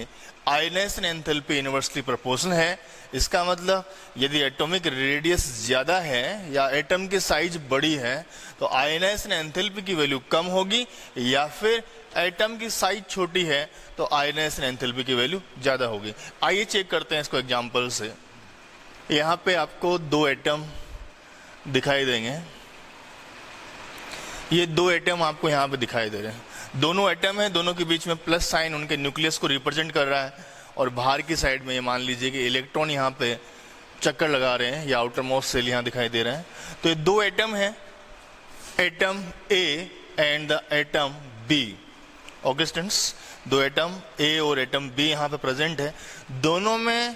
ionization enthalpy inversely proportional है। इसका मतलब यदि atomic radius ज्यादा है या atom की size बड़ी है तो आयनाइजेशन एंथैल्पी की वैल्यू कम होगी, या फिर एटम की साइज छोटी है तो आयनाइजेशन एंथैल्पी की वैल्यू ज्यादा होगी। आइए चेक करते हैं इसको एग्जांपल से। यहाँ पे आपको दो एटम दिखाई देंगे, ये दो एटम आपको यहाँ पे दिखाई दे रहे हैं। दोनों एटम है, दोनों के बीच में प्लस साइन उनके न्यूक्लियस को रिप्रेजेंट कर रहा है, और बाहर की साइड में ये मान लीजिए कि इलेक्ट्रॉन यहाँ पे चक्कर लगा रहे हैं, या आउटर मोस्ट सेल यहाँ दिखाई दे रहे हैं। तो ये दो एटम है, atom A and the atom B. Okay students, दो एटम ए और एटम बी यहाँ पे प्रेजेंट है। दोनों में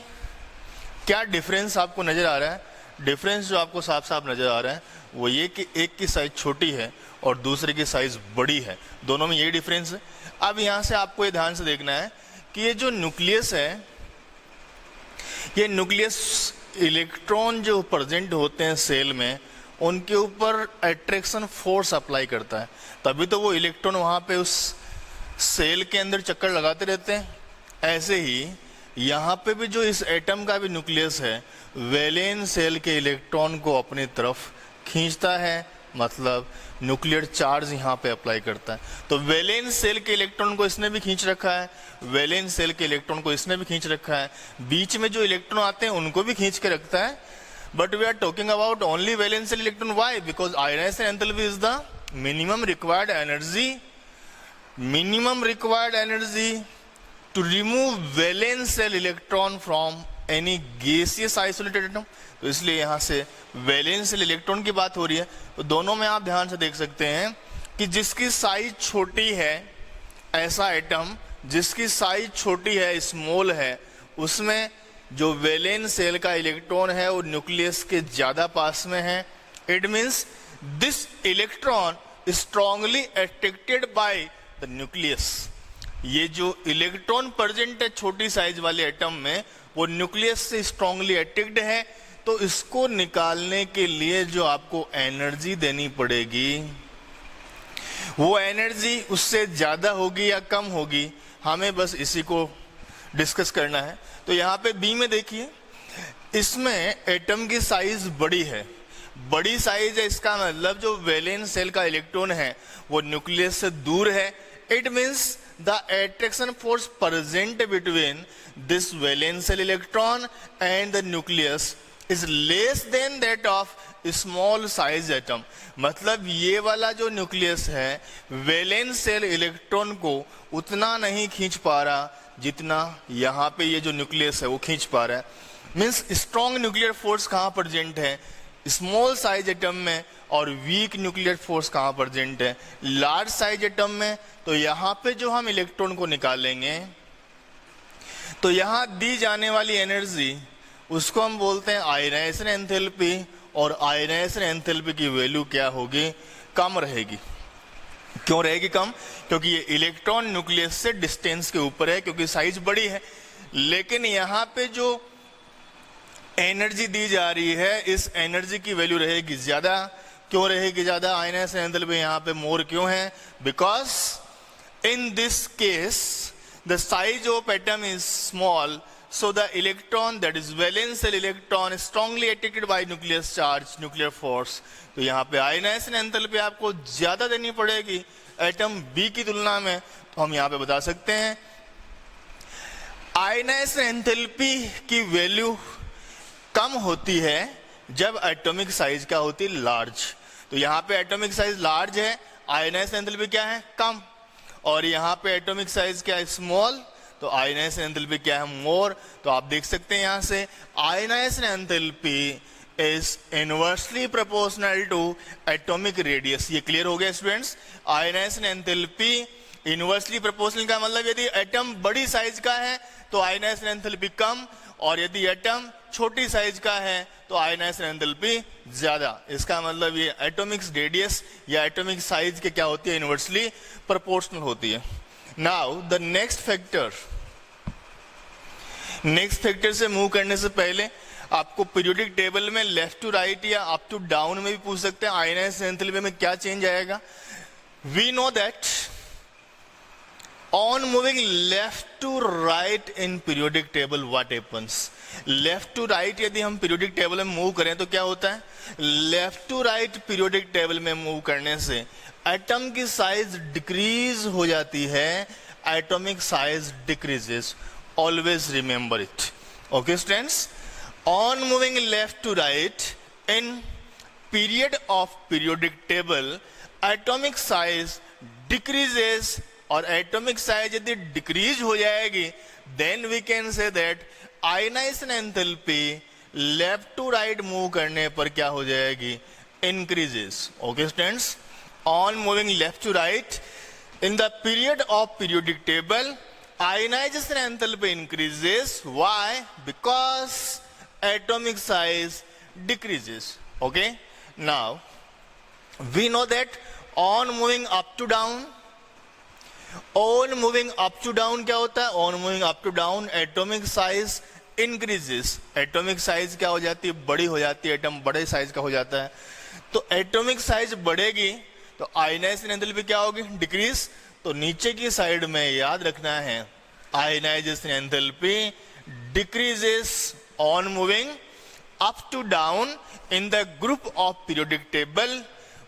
क्या डिफरेंस आपको नजर आ रहा है? डिफरेंस जो आपको साफ साफ नजर आ रहा है वो ये कि एक की साइज छोटी है और दूसरे की साइज बड़ी है, दोनों में ये डिफरेंस है। अब यहाँ से आपको ये ध्यान से देखना है कि ये जो न्यूक्लियस है, ये न्यूक्लियस इलेक्ट्रॉन जो प्रेजेंट होते हैं सेल में, उनके ऊपर अट्रैक्शन फोर्स अप्लाई करता है, तभी तो वो इलेक्ट्रॉन वहाँ पे उस सेल के अंदर चक्कर लगाते रहते हैं। ऐसे ही यहाँ पे भी जो इस एटम का भी न्यूक्लियस है, वैलेंस सेल के इलेक्ट्रॉन को अपनी तरफ खींचता है, मतलब न्यूक्लियर चार्ज यहाँ पे अप्लाई करता है। तो वैलेंस सेल के इलेक्ट्रॉन को इसने भी खींच रखा है, वैलेंस सेल के इलेक्ट्रॉन को इसने भी खींच रखा है, बीच में जो इलेक्ट्रॉन आते हैं उनको भी खींच के रखता है। But we are talking about only valence shell electron. Why? Because ionization enthalpy is the minimum required energy to remove valence cell electron from any gaseous isolated atom। तो इसलिए यहाँ से वैलेंस सेल इलेक्ट्रॉन की बात हो रही है। तो दोनों में आप ध्यान से देख सकते हैं कि जिसकी साइज छोटी है, ऐसा एटम जिसकी साइज छोटी है, स्मॉल है, उसमें जो वैलेंस सेल का इलेक्ट्रॉन है वो न्यूक्लियस के ज्यादा पास में है। It means this electron strongly attracted by the nucleus. ये जो इलेक्ट्रॉन प्रेजेंट है छोटी साइज वाले एटम में, वो न्यूक्लियस से स्ट्रांगली अटैक्ड है। तो इसको निकालने के लिए जो आपको एनर्जी देनी पड़ेगी, वो एनर्जी उससे ज्यादा होगी या कम होगी, हमें बस इसी को डिस्कस करना है। तो यहाँ पे बी में देखिए, इसमें एटम की साइज बड़ी है, बड़ी साइज है, इसका मतलब जो वैलेंस सेल का इलेक्ट्रॉन है वो न्यूक्लियस से दूर है। It means the attraction force present between this valence cell electron and the nucleus is less than that of small size atom। मतलब ये वाला जो न्यूक्लियस है वैलेंस सेल इलेक्ट्रॉन को उतना नहीं खींच पा रहा जितना यहाँ पे ये जो न्यूक्लियस है वो खींच पा रहा है। मीन्स स्ट्रॉन्ग न्यूक्लियर फोर्स कहाँ प्रेजेंट है? स्मॉल साइज एटम में। और वीक न्यूक्लियर फोर्स कहाँ प्रेजेंट है? लार्ज साइज एटम में। तो यहाँ पे जो हम इलेक्ट्रॉन को निकालेंगे तो यहाँ दी जाने वाली एनर्जी उसको हम बोलते हैं आयनाइजेशन एंथैल्पी। और आयनाइजेशन एंथैल्पी की वैल्यू क्या होगी? कम रहेगी। क्यों रहेगी कम? क्योंकि ये इलेक्ट्रॉन न्यूक्लियस से डिस्टेंस के ऊपर है, क्योंकि साइज बड़ी है। लेकिन यहाँ पे जो एनर्जी दी जा रही है, इस एनर्जी की वैल्यू रहेगी ज्यादा। क्यों रहेगी ज्यादा? आयनाइजेशन एंथैल्पी यहाँ पे मोर क्यों है? Because in this case the size of atom is small, so the electron, that is valence cell electron, is strongly attracted by nucleus charge, nuclear force। तो यहाँ पे आयनाइजेशन एंथैल्पी आपको ज्यादा देनी पड़ेगी एटम बी की तुलना में। तो हम यहाँ पे बता सकते हैं आयनाइजेशन एंथैल्पी की वैल्यू कम होती है जब एटॉमिक साइज क्या होती है? लार्ज। तो यहाँ पे एटॉमिक साइज लार्ज है, आयनाइजेशन एंथैल्पी क्या है? कम। और यहाँ पे एटॉमिक साइज क्या है? स्मॉल। तो आयनाइजेशन एंथैल्पी क्या है? मोर। तो आप देख सकते हैं यहाँ से ionization enthalpy is inversely proportional to atomic radius. ये क्लियर हो गया students? Ionization enthalpy inversely proportional का मतलब यदि एटम बड़ी साइज का है तो आयनाइजेशन एंथैल्पी कम, और यदि एटम छोटी साइज का है तो आयनाइजेशन एंथैल्पी ज्यादा। इसका मतलब ये एटॉमिक रेडियस या एटॉमिक साइज के क्या होती है? इनवर्सली प्रोपोर्शनल होती है। नाउ द नेक्स्ट फैक्टर से मूव करने से पहले आपको पीरियोडिक टेबल में लेफ्ट टू राइट या अप टू डाउन में भी पूछ सकते हैं आयनाइजेशन एंथैल्पी में क्या चेंज आएगा। We know that on moving left to right in periodic table what happens? Left to right यदि हम पीरियोडिक टेबल में मूव करें तो क्या होता है? Left to right periodic table में मूव करने से एटम की साइज डिक्रीज हो जाती है, atomic size decreases. Always remember it. Okay students, on moving left to right in period of periodic table atomic size decreases. और एटॉमिक साइज यदि decrease हो जाएगी then we can say that ionisation enthalpy left to right move करने पर क्या हो जाएगी? Increases. Okay students, on moving left to right in the period of periodic table ionisation enthalpy increases. Why? Because atomic size decreases. Okay, now we know that on moving up to down, on moving up to down क्या होता है? On moving up to down atomic size increases. Atomic size क्या हो जाती है? बड़ी हो जाती है, एटम बड़े साइज का हो जाता है। तो एटॉमिक साइज बढ़ेगी तो आयनाइजेशन एंथैल्पी क्या होगी? डिक्रीज। तो नीचे की साइड में याद रखना है ionisation enthalpy decreases on moving up to down in the group of periodic table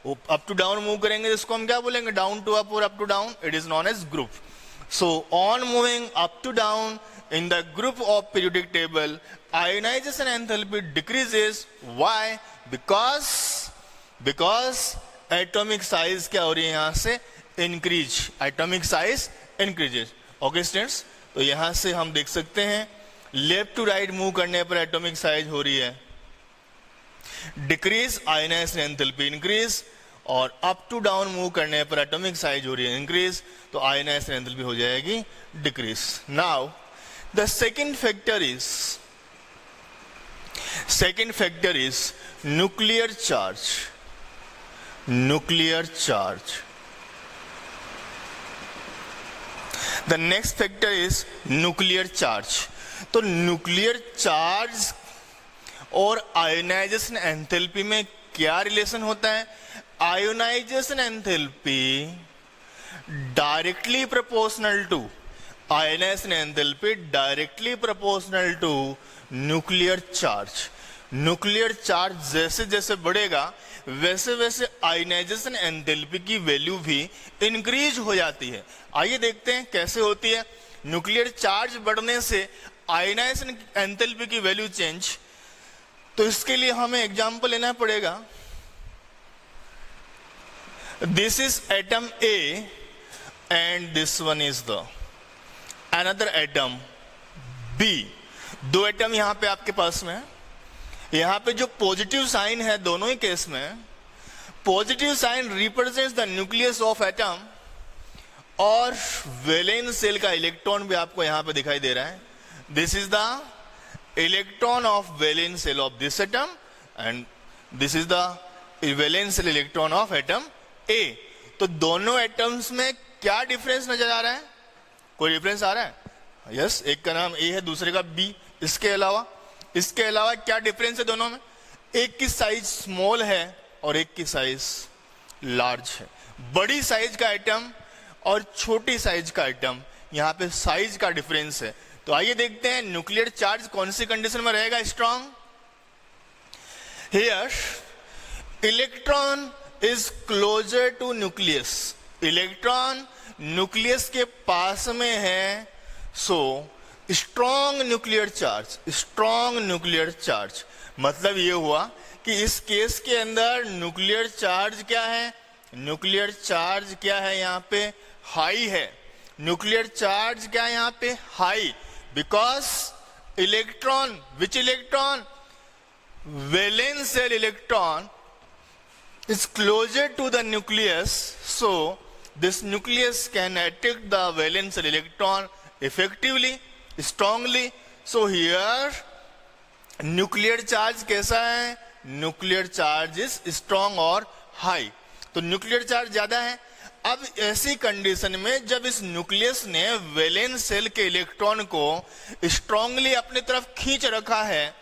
up to down move करेंगे जिसको हम क्या बोलेंगे, डाउन टू अप और up to down, it is known as group. So on moving up to down in the group of periodic table, ionization enthalpy decreases. Why? Because atomic size क्या हो रही है यहाँ से, increase. Atomic size increases. Okay students, तो यहाँ से हम देख सकते हैं लेफ्ट टू राइट मूव करने पर एटॉमिक साइज हो रही है डिक्रीज, आयनाइजेशन एंथैल्पी इंक्रीज, और अप टू डाउन मूव करने पर एटॉमिक साइज हो रही है इंक्रीज, तो आयनाइजेशन एंथैल्पी हो जाएगी decrease. Now the second factor is nuclear charge. The next factor is nuclear charge. तो न्यूक्लियर चार्ज और आयोनाइजेशन एंथैल्पी में क्या रिलेशन होता है? Ionisation enthalpy directly proportional to ionisation enthalpy directly proportional to nuclear charge. Nuclear charge जैसे जैसे बढ़ेगा वैसे वैसे आयनाइजेशन एंथैल्पी की वैल्यू भी इंक्रीज हो जाती है. आइए देखते हैं कैसे होती है. न्यूक्लियर चार्ज बढ़ने से आयनाइजेशन एंथैल्पी की वैल्यू चेंज. तो इसके लिए हमें एग्जांपल लेना पड़ेगा. This is atom A and this one is the another atom B. दो एटम यहां पे आपके पास में है. यहां पे जो पॉजिटिव साइन है दोनों ही केस में, positive sign represents the nucleus of atom, और वैलेंस सेल का इलेक्ट्रॉन भी आपको यहां पे दिखाई दे रहा है. This is the electron of valence shell of this atom and this is the valence shell electron of atom A. तो दोनों एटम्स में क्या डिफरेंस नजर आ रहा है? कोई डिफरेंस आ रहा है? यस, एक का नाम ए है दूसरे का बी. इसके अलावा क्या डिफरेंस है दोनों में? एक की साइज स्मॉल है और एक की साइज लार्ज है. बड़ी साइज का आइटम और छोटी साइज का आइटम, यहां पे साइज का डिफरेंस है. तो आइए देखते हैं न्यूक्लियर चार्ज कौन सी कंडीशन में रहेगा strong. Here electron is closer to nucleus. Electron nucleus के पास में है, सो स्ट्रॉन्ग न्यूक्लियर चार्ज. मतलब ये हुआ कि इस केस के अंदर न्यूक्लियर चार्ज क्या है? न्यूक्लियर चार्ज क्या है यहाँ पे? हाई है. न्यूक्लियर चार्ज क्या है यहाँ पे? High. Because electron, which electron? Valence shell electron is closer to the nucleus, so this nucleus can attack the valence electron effectively, strongly. So here nuclear charge कैसा है? nuclear charge is strong और high. तो nuclear charge ज्यादा है. अब ऐसी condition में जब इस न्यूक्लियस ने वैलेंस सेल के इलेक्ट्रॉन को स्ट्रांगली अपनी तरफ खींच रखा है,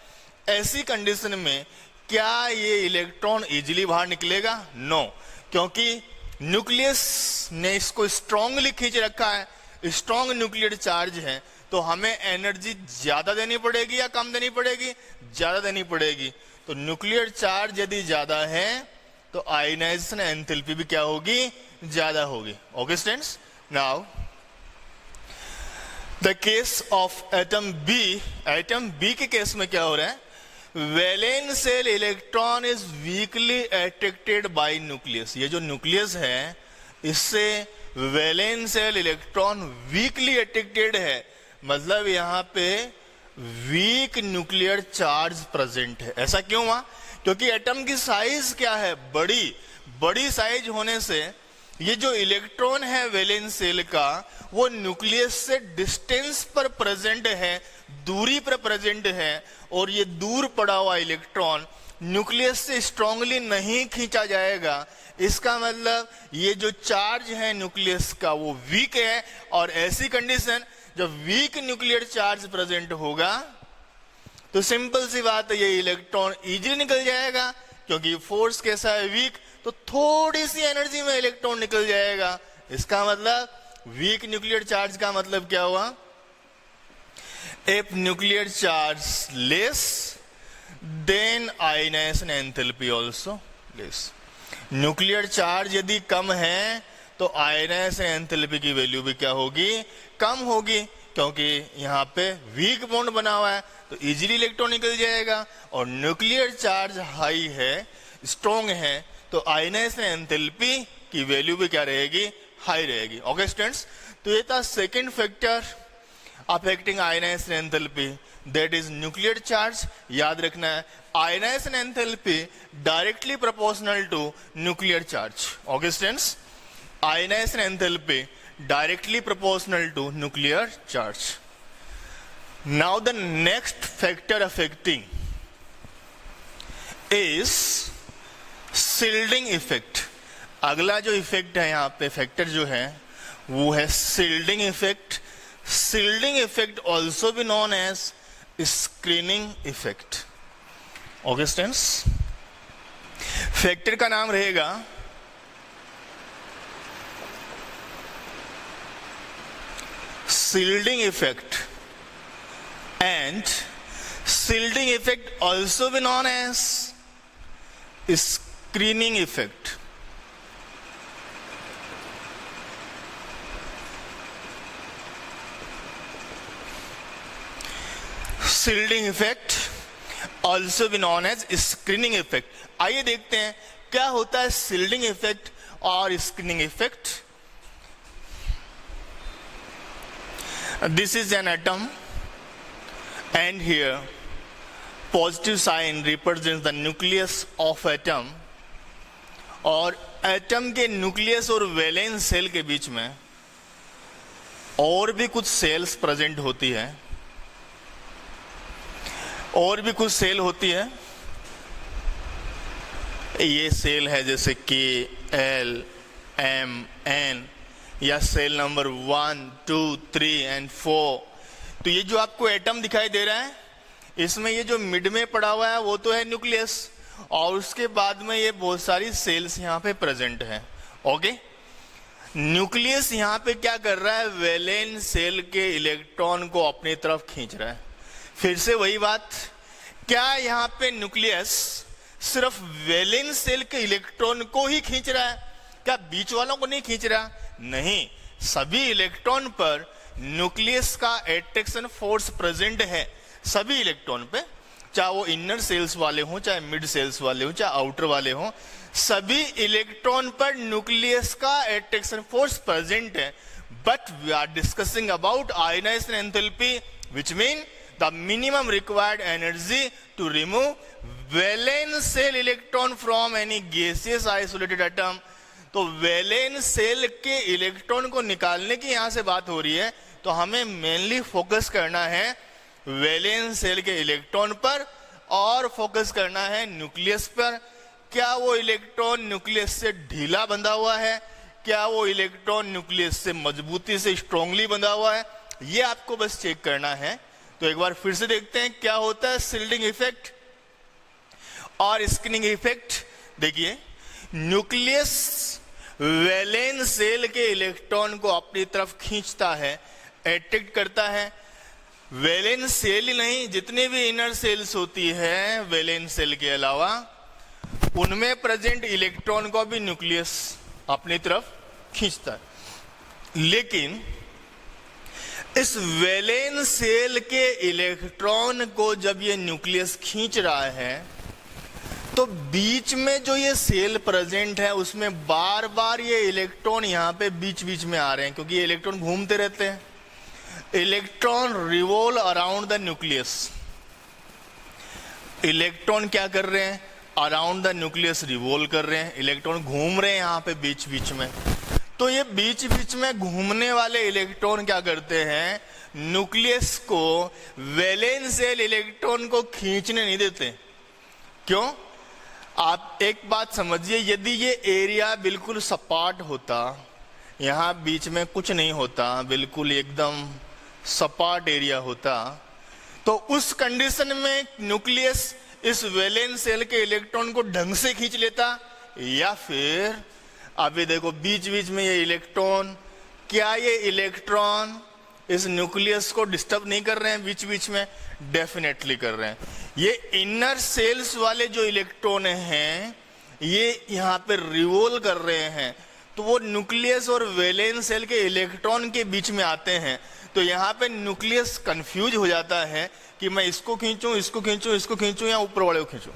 ऐसी कंडीशन में क्या ये इलेक्ट्रॉन इजीली बाहर निकलेगा? नो, क्योंकि न्यूक्लियस ने इसको स्ट्रांगली खींच रखा है, स्ट्रांग न्यूक्लियर चार्ज है. तो हमें एनर्जी ज्यादा देनी पड़ेगी या कम देनी पड़ेगी? ज्यादा देनी पड़ेगी. तो न्यूक्लियर चार्ज यदि ज्यादा है तो आयनाइजेशन एंथैल्पी भी क्या होगी? ज्यादा होगी. Okay students, now the case of atom B. Atom B के केस में क्या हो रहा है? Valence shell electron is weakly attracted by nucleus. ये जो न्यूक्लियस है इससे valence shell electron weakly attracted है. मतलब यहाँ पे वीक न्यूक्लियर चार्ज प्रेजेंट है. ऐसा क्यों हुआ? क्योंकि एटम की साइज क्या है? बड़ी साइज होने से ये जो इलेक्ट्रॉन है वैलेंस सेल का, वो न्यूक्लियस से डिस्टेंस पर प्रेजेंट है, दूरी पर प्रेजेंट है, और ये दूर पड़ा हुआ इलेक्ट्रॉन न्यूक्लियस से स्ट्रांगली नहीं खींचा जाएगा. इसका मतलब ये जो चार्ज है न्यूक्लियस का वो वीक है, और ऐसी कंडीशन जब वीक न्यूक्लियर चार्ज प्रेजेंट होगा तो सिंपल सी बात है, ये इलेक्ट्रॉन इजीली निकल जाएगा. क्योंकि फोर्स कैसा है? वीक. तो थोड़ी सी एनर्जी में इलेक्ट्रॉन निकल जाएगा. इसका मतलब वीक न्यूक्लियर चार्ज का मतलब क्या हुआ? If nuclear charge less, then ionization enthalpy also less. Nuclear charge यदि कम है तो आयनाइजेशन एंथैल्पी की वैल्यू भी क्या होगी, कम होगी, क्योंकि यहाँ पे वीक बॉन्ड बना हुआ है तो इजीली इलेक्ट्रॉन निकल जाएगा। और न्यूक्लियर चार्ज हाई है, स्ट्रॉन्ग है, तो आयनाइजेशन एंथैल्पी की वैल्यू भी क्या रहेगी, हाई रहेगी। ओके स्टूडेंट्स, तो ये था second factor affecting ionisation enthalpy, that is nuclear charge. याद रखना है ionisation enthalpy directly proportional to nuclear charge. Okay students, ionization enthalpy directly proportional to nuclear charge. Now the next factor affecting is shielding effect. अगला जो effect है यहाँ पे factor जो है वो है shielding effect. Shielding effect also be known as screening effect. Okay students, factor का नाम रहेगा shielding effect, and shielding effect also be known as screening effect. Shielding effect also be known as screening effect. आइए देखते हैं क्या होता है shielding effect और screening effect. This is an atom and here positive sign represents the nucleus of atom, और atom के nucleus और वैलेंस सेल के बीच में और भी कुछ सेल्स प्रेजेंट होती है, और भी कुछ सेल होती है। ये सेल है जैसे के एल एम एन या सेल नंबर 1, 2, 3 एंड 4। तो ये जो आपको एटम दिखाई दे रहा है इसमें ये जो मिड में पड़ा हुआ है वो तो है न्यूक्लियस, और उसके बाद में ये बहुत सारी सेल्स यहाँ पे प्रेजेंट है। ओके, न्यूक्लियस यहाँ पे क्या कर रहा है, वैलेंस सेल के इलेक्ट्रॉन को अपनी तरफ खींच रहा है। फिर से वही बात, क्या यहाँ पे न्यूक्लियस सिर्फ वैलेंस सेल के इलेक्ट्रॉन को ही खींच रहा है, क्या बीच वालों को नहीं खींच रहा? नहीं, सभी इलेक्ट्रॉन पर न्यूक्लियस का एट्रैक्शन फोर्स प्रेजेंट है, सभी इलेक्ट्रॉन पे, चाहे वो इनर सेल्स वाले हों, चाहे मिड सेल्स वाले हों, चाहे आउटर वाले हों, सभी इलेक्ट्रॉन पर न्यूक्लियस का एट्रैक्शन फोर्स प्रेजेंट है। But we are discussing about ionisation enthalpy, which mean the minimum required energy to remove valence shell electron from any gaseous isolated atom. तो वैलेंस सेल के electron को निकालने की यहां से बात हो रही है, तो हमें मेनली फोकस करना है वैलेंस सेल के इलेक्ट्रॉन पर और फोकस करना है न्यूक्लियस पर। क्या वो इलेक्ट्रॉन न्यूक्लियस से ढीला बंधा हुआ है, क्या वो इलेक्ट्रॉन न्यूक्लियस से मजबूती से स्ट्रांगली बंधा हुआ है, ये आपको बस चेक करना है। तो एक बार फिर से देखते हैं क्या होता है शील्डिंग इफेक्ट और स्क्रीनिंग इफेक्ट। देखिए, न्यूक्लियस वैलेंस सेल के इलेक्ट्रॉन को अपनी तरफ खींचता है, अट्रैक्ट करता है। वैलेंस सेल ही नहीं, जितने भी इनर सेल्स होती है वैलेंस सेल के अलावा, उनमें प्रेजेंट इलेक्ट्रॉन को भी न्यूक्लियस अपनी तरफ खींचता है। लेकिन इस वैलेंस सेल के इलेक्ट्रॉन को जब ये न्यूक्लियस खींच रहा है तो बीच में जो ये सेल प्रेजेंट है उसमें बार बार ये इलेक्ट्रॉन यहाँ पे बीच बीच में आ रहे हैं, क्योंकि ये इलेक्ट्रॉन घूमते रहते हैं। Electron revolve around the nucleus. Electron क्या कर रहे हैं, अराउंड द न्यूक्लियस रिवॉल्व कर रहे हैं, इलेक्ट्रॉन घूम रहे हैं यहाँ पे बीच बीच में। तो ये बीच बीच में घूमने वाले इलेक्ट्रॉन क्या करते हैं, न्यूक्लियस को वैलेंस सेल इलेक्ट्रॉन को खींचने नहीं देते। क्यों? आप एक बात समझिए, यदि ये एरिया बिल्कुल सपाट होता, यहाँ बीच में कुछ नहीं होता, बिल्कुल एकदम सपाट एरिया होता, तो उस कंडीशन में न्यूक्लियस इस वैलेंस सेल के इलेक्ट्रॉन को ढंग से खींच लेता, या फिर अभी देखो बीच बीच में ये इलेक्ट्रॉन, क्या ये इलेक्ट्रॉन इस न्यूक्लियस को डिस्टर्ब नहीं कर रहे हैं बीच बीच में? डेफिनेटली कर रहे हैं। ये इनर सेल्स वाले जो इलेक्ट्रॉन हैं ये यहाँ पे रिवोल्व कर रहे हैं, तो वो न्यूक्लियस और वैलेंस सेल के इलेक्ट्रॉन के बीच में आते हैं। तो यहाँ पे न्यूक्लियस कंफ्यूज हो जाता है कि मैं इसको खींचूं, इसको खींचूं, इसको खींचूं या ऊपर वाले को खींचूं।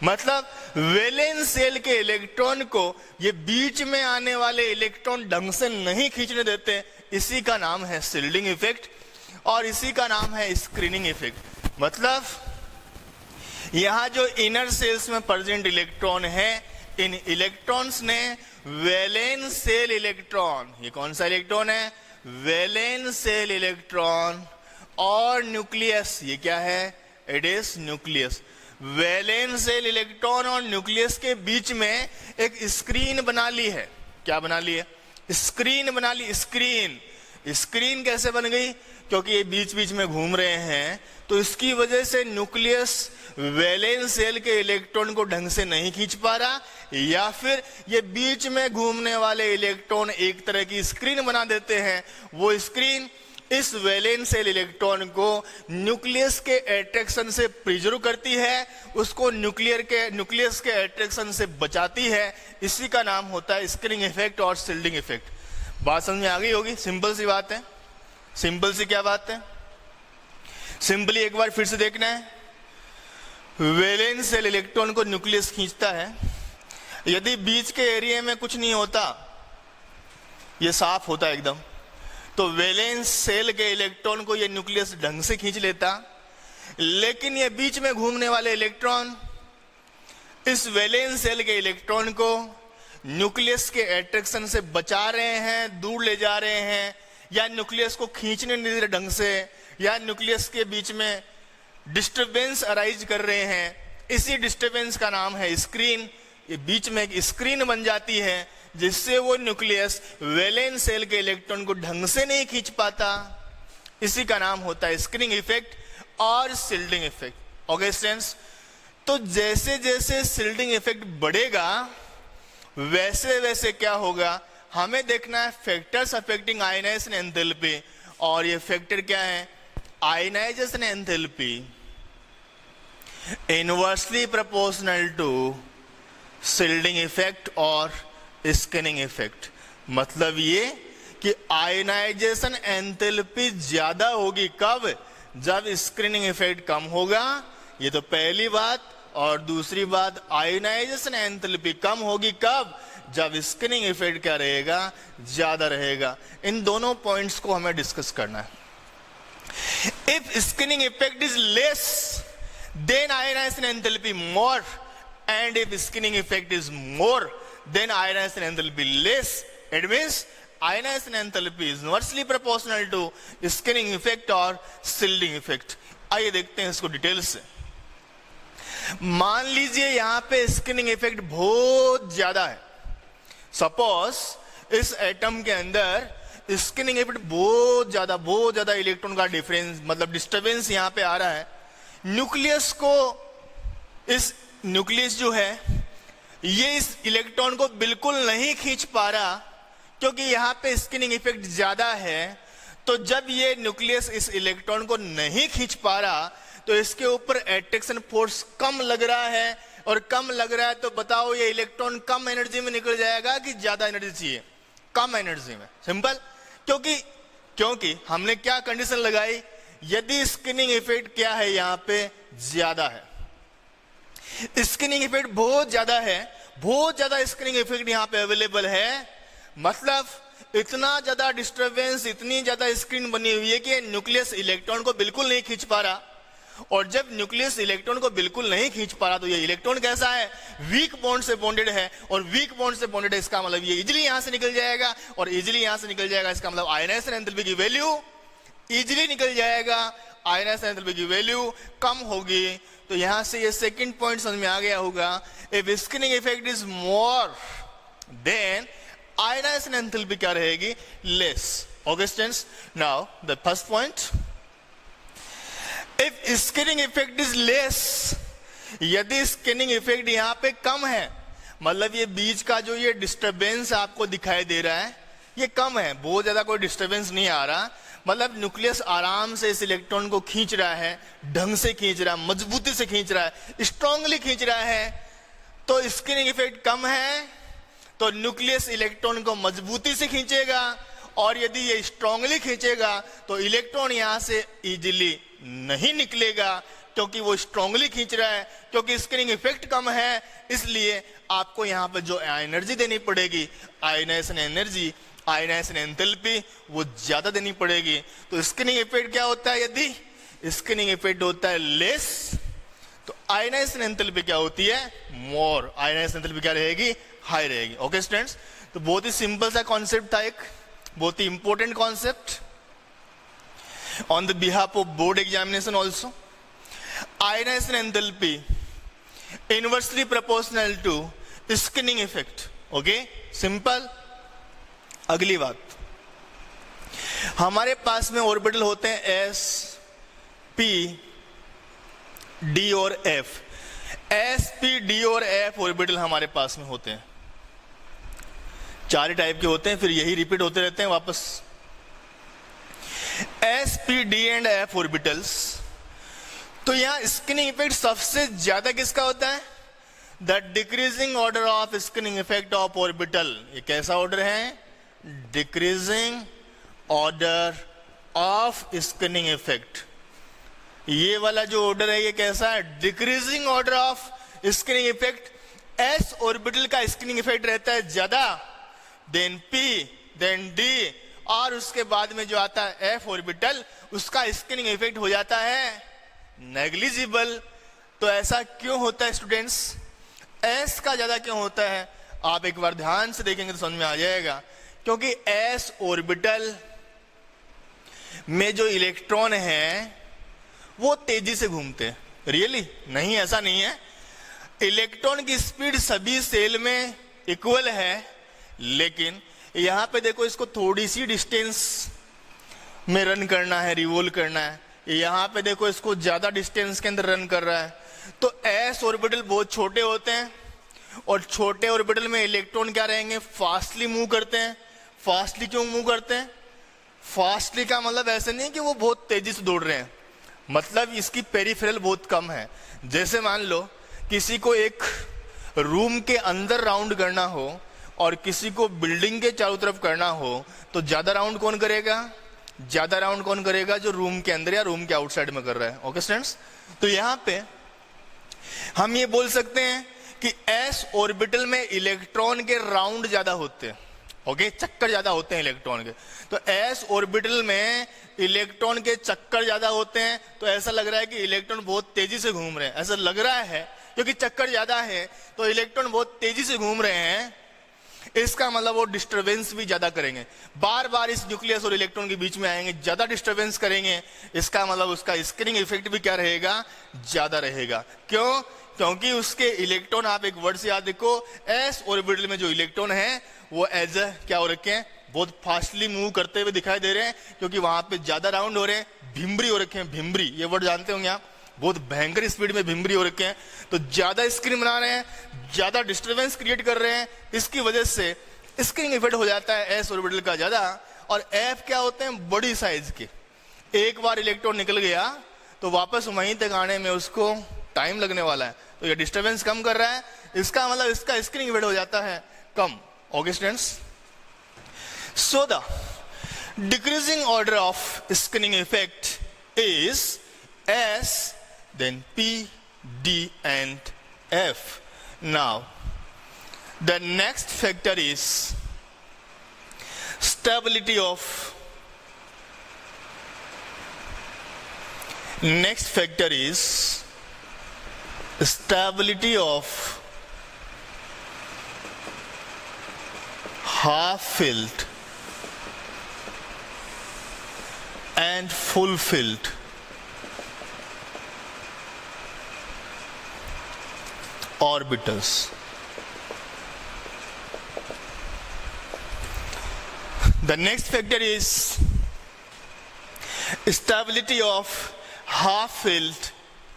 मतलब वैलेंस सेल के इलेक्ट्रॉन को ये बीच में आने वाले इलेक्ट्रॉन ढंग से नहीं खींचने देते। इसी का नाम है शिल्डिंग इफेक्ट और इसी का नाम है स्क्रीनिंग इफेक्ट। मतलब यहां जो इनर सेल्स में प्रेजेंट इलेक्ट्रॉन है, इन इलेक्ट्रॉन्स ने वैलेंस सेल इलेक्ट्रॉन, ये कौन सा इलेक्ट्रॉन है, वैलेंस सेल इलेक्ट्रॉन और न्यूक्लियस, ये क्या है, it is nucleus. Valence shell electron और न्यूक्लियस के बीच में एक स्क्रीन बना ली है। क्या बना ली है, स्क्रीन बना ली। स्क्रीन कैसे बन गई, क्योंकि ये बीच बीच में घूम रहे हैं, तो इसकी वजह से न्यूक्लियस वैलेंस सेल के इलेक्ट्रॉन को ढंग से नहीं खींच पा रहा, या फिर ये बीच में घूमने वाले इलेक्ट्रॉन एक तरह की स्क्रीन बना देते हैं। वो स्क्रीन इस वैलेंस सेल इलेक्ट्रॉन को न्यूक्लियस के अट्रैक्शन से प्रिजर्व करती है, उसको न्यूक्लियस के अट्रैक्शन से बचाती है। इसी का नाम होता है स्क्रीनिंग इफेक्ट और शिल्डिंग इफेक्ट। बात समझ में आ गई होगी, सिंपल सी बात है। सिंपल सी क्या बात है, सिंपली एक बार फिर से देखना है। वैलेंस सेल इलेक्ट्रॉन को न्यूक्लियस खींचता है, यदि बीच के एरिया में कुछ नहीं होता, ये साफ होता एकदम, तो वैलेंस सेल के इलेक्ट्रॉन को ये न्यूक्लियस ढंग से खींच लेता। लेकिन ये बीच में घूमने वाले इलेक्ट्रॉन इस वैलेंस सेल के इलेक्ट्रॉन को न्यूक्लियस के अट्रैक्शन से बचा रहे हैं, दूर ले जा रहे हैं, या न्यूक्लियस को खींचने नहीं दे रहे ढंग से, या न्यूक्लियस के बीच में डिस्टरबेंस अराइज कर रहे हैं। इसी डिस्टरबेंस का नाम है स्क्रीन। ये बीच में एक स्क्रीन बन जाती है जिससे वो न्यूक्लियस वैलेंस सेल के इलेक्ट्रॉन को ढंग से नहीं खींच पाता। इसी का नाम होता है स्क्रीनिंग इफेक्ट और शिल्डिंग इफेक्ट। ओके स्टूडेंट्स, तो जैसे जैसे शिल्डिंग इफेक्ट बढ़ेगा वैसे वैसे क्या होगा, हमें देखना है फैक्टर्स अफेक्टिंग आयनाइजेशन एंथैल्पी। और ये फैक्टर क्या है, ionisation enthalpy inversely proportional to shielding effect और स्कैनिंग इफेक्ट। मतलब ये कि आयनाइजेशन एंथैल्पी ज्यादा होगी कब, जब स्क्रीनिंग इफेक्ट कम होगा। ये तो पहली बात। और दूसरी बात, आयनाइजेशन एंथैल्पी कम होगी कब, जब स्क्रीनिंग इफेक्ट क्या रहेगा, ज्यादा रहेगा। इन दोनों पॉइंट्स को हमें डिस्कस करना है। If screening effect is less then ionisation enthalpy more, and if skinning effect is more then ionization enthalpy less, it means ionization enthalpy is inversely proportional to skinning effect और shielding effect। आइए देखते हैं इसको detail से। मान लीजिए यहां पे स्किनिंग इफेक्ट बहुत ज्यादा है। सपोज इस एटम के अंदर स्किनिंग इफेक्ट बहुत ज्यादा इलेक्ट्रॉन का डिफरेंस, मतलब डिस्टरबेंस यहां पे आ रहा है। न्यूक्लियस को, इस न्यूक्लियस जो है ये इस इलेक्ट्रॉन को बिल्कुल नहीं खींच पा रहा, क्योंकि यहां पे स्किनिंग इफेक्ट ज्यादा है। तो जब ये न्यूक्लियस इस इलेक्ट्रॉन को नहीं खींच पा रहा, तो इसके ऊपर अट्रैक्शन फोर्स कम लग रहा है, और कम लग रहा है तो बताओ ये इलेक्ट्रॉन कम एनर्जी में निकल जाएगा कि ज्यादा एनर्जी चाहिए, कम एनर्जी में। सिंपल, क्योंकि हमने क्या कंडीशन लगाई, यदि स्किनिंग इफेक्ट क्या है यहां पे ज्यादा है, स्किनिंग इफेक्ट बहुत ज्यादा स्किनिंग इफेक्ट यहां पे अवेलेबल है, मतलब इतना ज्यादा डिस्टरबेंस, इतनी ज्यादा स्क्रीन बनी हुई है कि न्यूक्लियस इलेक्ट्रॉन को बिल्कुल नहीं खींच पा रहा। और जब न्यूक्लियस इलेक्ट्रॉन को बिल्कुल नहीं खींच पा रहा, तो ये इलेक्ट्रॉन कैसा है, वीक बॉन्ड से बॉन्डेड है। और वीक बॉन्ड से बॉन्डेड है, इसका मतलब ये इजिली यहां से निकल जाएगा, और इजिली यहां से निकल जाएगा, इसका मतलब आयनाइजेशन एंथैल्पी की वैल्यू इजिली निकल जाएगा, आयनाइजेशन एंथैल्पी की वैल्यू कम होगी। तो यहां से ये सेकंड पॉइंट समझ में आ गया होगा, if skinning effect is more then ionisation enthalpy क्या रहेगी, less. Okay students, now the first point, if skinning effect is less, यदि स्किनिंग इफेक्ट यहां पे कम है, मतलब ये बीच का जो ये डिस्टरबेंस आपको दिखाई दे रहा है ये कम है, बहुत ज्यादा कोई डिस्टरबेंस नहीं आ रहा, मतलब न्यूक्लियस आराम से इस इलेक्ट्रॉन को खींच रहा है, ढंग से खींच रहा है, मजबूती से खींच रहा है, स्ट्रांगली खींच रहा है, तो स्क्रीनिंग इफेक्ट कम है तो न्यूक्लियस इलेक्ट्रॉन को मजबूती से खींचेगा, और यदि ये स्ट्रांगली खींचेगा तो इलेक्ट्रॉन यहां से इजीली नहीं निकलेगा, क्योंकि वो स्ट्रांगली खींच रहा है। क्योंकि स्क्रीनिंग इफेक्ट कम है, इसलिए आपको यहां पर जो एनर्जी देनी पड़ेगी, आयनाइजेशन एनर्जी, आयनाइजेशन एंथैल्पी, वो ज्यादा देनी पड़ेगी। तो स्क्रीनिंग इफेक्ट क्या होता है? यदि स्क्रीनिंग इफेक्ट होता है लेस, तो आयनाइजेशन एंथैल्पी क्या होती है? मोर। आयनाइजेशन एंथैल्पी क्या रहेगी? हाई रहेगी। ओके स्टूडेंट्स, तो बहुत ही सिंपल सा कॉन्सेप्ट था, एक बहुत ही important concept on the behalf of board examination also. Ionization enthalpy inversely proportional to screening effect. Okay, simple. अगली बात, हमारे पास में ऑर्बिटल होते हैं एस, पी, डी और एफ। एस, पी, डी और एफ ऑर्बिटल हमारे पास में होते हैं, 4 टाइप के होते हैं, फिर यही रिपीट होते रहते हैं वापस। S, p, D and F orbitals. तो यहां स्क्रीनिंग इफेक्ट सबसे ज्यादा किसका होता है? The decreasing order of screening effect of orbital. ये कैसा ऑर्डर है? Decreasing order of screening effect. ये वाला जो ऑर्डर है ये कैसा है? Decreasing order of screening effect. S orbital का स्क्रीनिंग इफेक्ट रहता है ज्यादा, देन पी, देन डी, और उसके बाद में जो आता है एफ ऑर्बिटल, उसका स्क्रीनिंग इफेक्ट हो जाता है नेग्लिजिबल। तो ऐसा क्यों होता है स्टूडेंट्स? एस का ज्यादा क्यों होता है? आप एक बार ध्यान से देखेंगे तो समझ में आ जाएगा। क्योंकि एस ऑर्बिटल में जो इलेक्ट्रॉन है वो तेजी से घूमते हैं। रियली नहीं, ऐसा नहीं है। इलेक्ट्रॉन की स्पीड सभी सेल में इक्वल है, लेकिन यहां पे देखो, इसको थोड़ी सी डिस्टेंस में रन करना है, रिवॉल्व करना है। यहां पे देखो, इसको ज्यादा डिस्टेंस के अंदर रन कर रहा है। तो एस ऑर्बिटल बहुत छोटे होते हैं, और छोटे ऑर्बिटल में इलेक्ट्रॉन क्या रहेंगे? फास्टली मूव करते हैं। फास्टली क्यों मूव करते हैं? फास्टली का मतलब ऐसे नहीं कि वो बहुत तेजी से दौड़ रहे हैं, मतलब इसकी पेरिफेरल बहुत कम है। जैसे मान लो किसी को एक रूम के अंदर राउंड करना हो और किसी को बिल्डिंग के चारों तरफ करना हो, तो ज्यादा राउंड कौन करेगा? ज्यादा राउंड कौन करेगा? जो रूम के अंदर या रूम के आउटसाइड में कर रहा है। ओके स्टूडेंट्स, तो यहां पे हम ये बोल सकते हैं कि एस ऑर्बिटल में इलेक्ट्रॉन के राउंड ज्यादा होते हैं। ओके, चक्कर ज्यादा होते हैं इलेक्ट्रॉन के। तो एस ऑर्बिटल में इलेक्ट्रॉन के चक्कर ज्यादा होते हैं, तो ऐसा लग रहा है कि इलेक्ट्रॉन बहुत तेजी से घूम रहे हैं। ऐसा लग रहा है क्योंकि चक्कर ज्यादा है, तो इलेक्ट्रॉन बहुत तेजी से घूम रहे हैं। इसका मतलब वो डिस्टरबेंस भी ज्यादा करेंगे, बार बार इस न्यूक्लियस और इलेक्ट्रॉन के बीच में आएंगे, ज्यादा डिस्टरबेंस करेंगे। इसका मतलब उसका स्क्रीनिंग इफेक्ट भी क्या रहेगा? ज्यादा रहेगा। क्यों? क्योंकि उसके इलेक्ट्रॉन, आप एक वर्ड से याद रखो, एस ऑर्बिटल में जो इलेक्ट्रॉन है वो एज क्या हो रखे हैं? बहुत फास्टली मूव करते हुए दिखाई दे रहे हैं, क्योंकि वहां पे ज्यादा राउंड हो रहे हैं, भिमरी हो रखे हैं। भिमरी, ये वर्ड जानते होंगे आप, बहुत भयंकर स्पीड में भिमरी हो रखे हैं। तो ज्यादा स्क्रीन बना रहे हैं, ज्यादा डिस्टरबेंस क्रिएट कर रहे हैं, इसकी वजह से स्क्रीनिंग इफेक्ट हो जाता है एस ऑर्बिटल का ज्यादा। और एफ क्या होते हैं? बड़ी साइज के। एक बार इलेक्ट्रॉन निकल गया तो वापस वहीं तक आने में उसको टाइम लगने वाला है, तो ये डिस्टरबेंस कम कर रहा है। इसका मतलब इसका स्क्रीनिंग इफेक्ट हो जाता है कम। Okay students, so the decreasing order of screening effect is s, then P, D and F. Now the next factor is stability of half filled and full filled orbitals. The next factor is stability of half-filled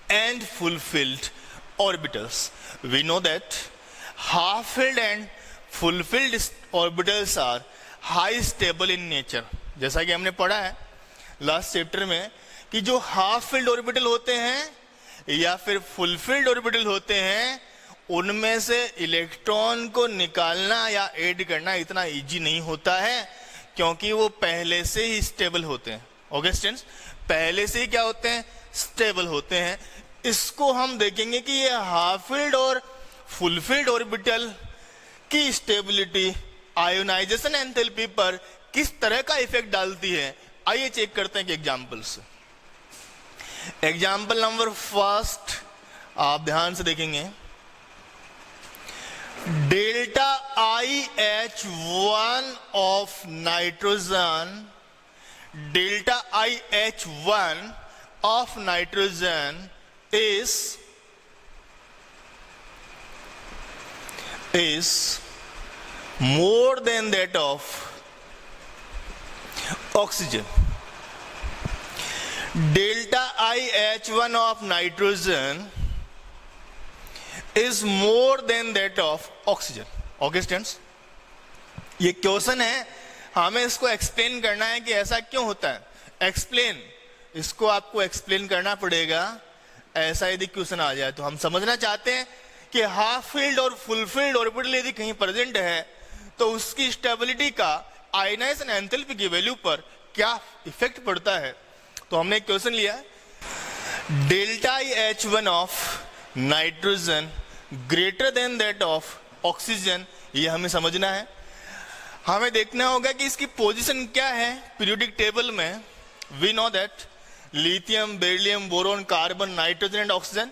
and full-filled orbitals. We know that half-filled and full-filled orbitals are high stable in nature. जैसा कि हमने पढ़ा है last chapter में कि जो half-field orbital होते हैं या फिर फुलफिल्ड ऑर्बिटल होते हैं, उनमें से इलेक्ट्रॉन को निकालना या ऐड करना इतना इजी नहीं होता है, क्योंकि वो पहले से ही स्टेबल होते हैं। ओके स्टूडेंट्स, पहले से ही क्या होते हैं, स्टेबल होते हैं। इसको हम देखेंगे कि ये हाफ फील्ड और फुल फील्ड ऑर्बिटल की स्टेबिलिटी आयोनाइजेशन एंथैल्पी पर किस तरह का इफेक्ट डालती है। आइए चेक करते हैं कि एग्जाम्पल से। एग्जाम्पल नंबर फर्स्ट आप ध्यान से देखेंगे, delta IH1 of nitrogen, delta IH1 of nitrogen is more than that of oxygen. Delta IH1 of nitrogen is more than that of oxygen. Okay students, ये question है, हमें इसको explain करना है कि ऐसा क्यों होता है। एक्सप्लेन, इसको आपको एक्सप्लेन करना पड़ेगा। ऐसा यदि क्वेश्चन आ जाए तो हम समझना चाहते हैं कि हाफ फील्ड और फुल फील्ड ऑर्बिटल यदि कहीं प्रेजेंट है तो उसकी स्टेबिलिटी का आयनाइजेशन एंथैल्पी की वैल्यू पर क्या इफेक्ट पड़ता है। तो हमने एक क्वेश्चन लिया, delta IH1 of nitrogen greater than that of oxygen, ये हमें समझना है। हमें देखना होगा कि इसकी पोजीशन क्या है पीरियोडिक टेबल में। We know that lithium, beryllium, boron, carbon, nitrogen and oxygen.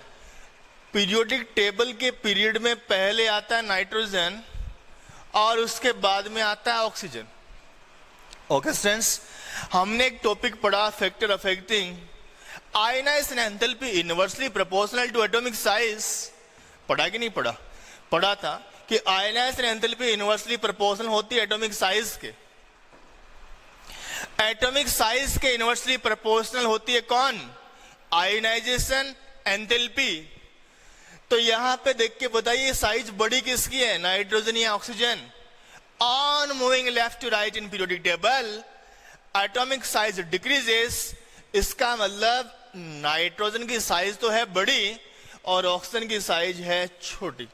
Periodic table के पीरियड में पहले आता है नाइट्रोजन और उसके बाद में आता है ऑक्सीजन। ओके स्टूडेंट्स, हमने एक टॉपिक पढ़ा, factor affecting ionisation enthalpy inversely proportional to atomic size. पढ़ा कि नहीं पढ़ा? पढ़ा था कि आयनाइजेशन एंथैल्पी इनवर्सली प्रोपोर्शनल होती है एटॉमिक साइज के। एटॉमिक साइज के इनवर्सली प्रोपोर्शनल होती है कौन? Ionisation enthalpy. तो यहां पे देख के बताइए साइज बड़ी किसकी है, नाइट्रोजन या oxygen? On moving left to right in periodic table atomic size decreases. इसका मतलब नाइट्रोजन की साइज तो है बड़ी और ऑक्सीजन की साइज है छोटी।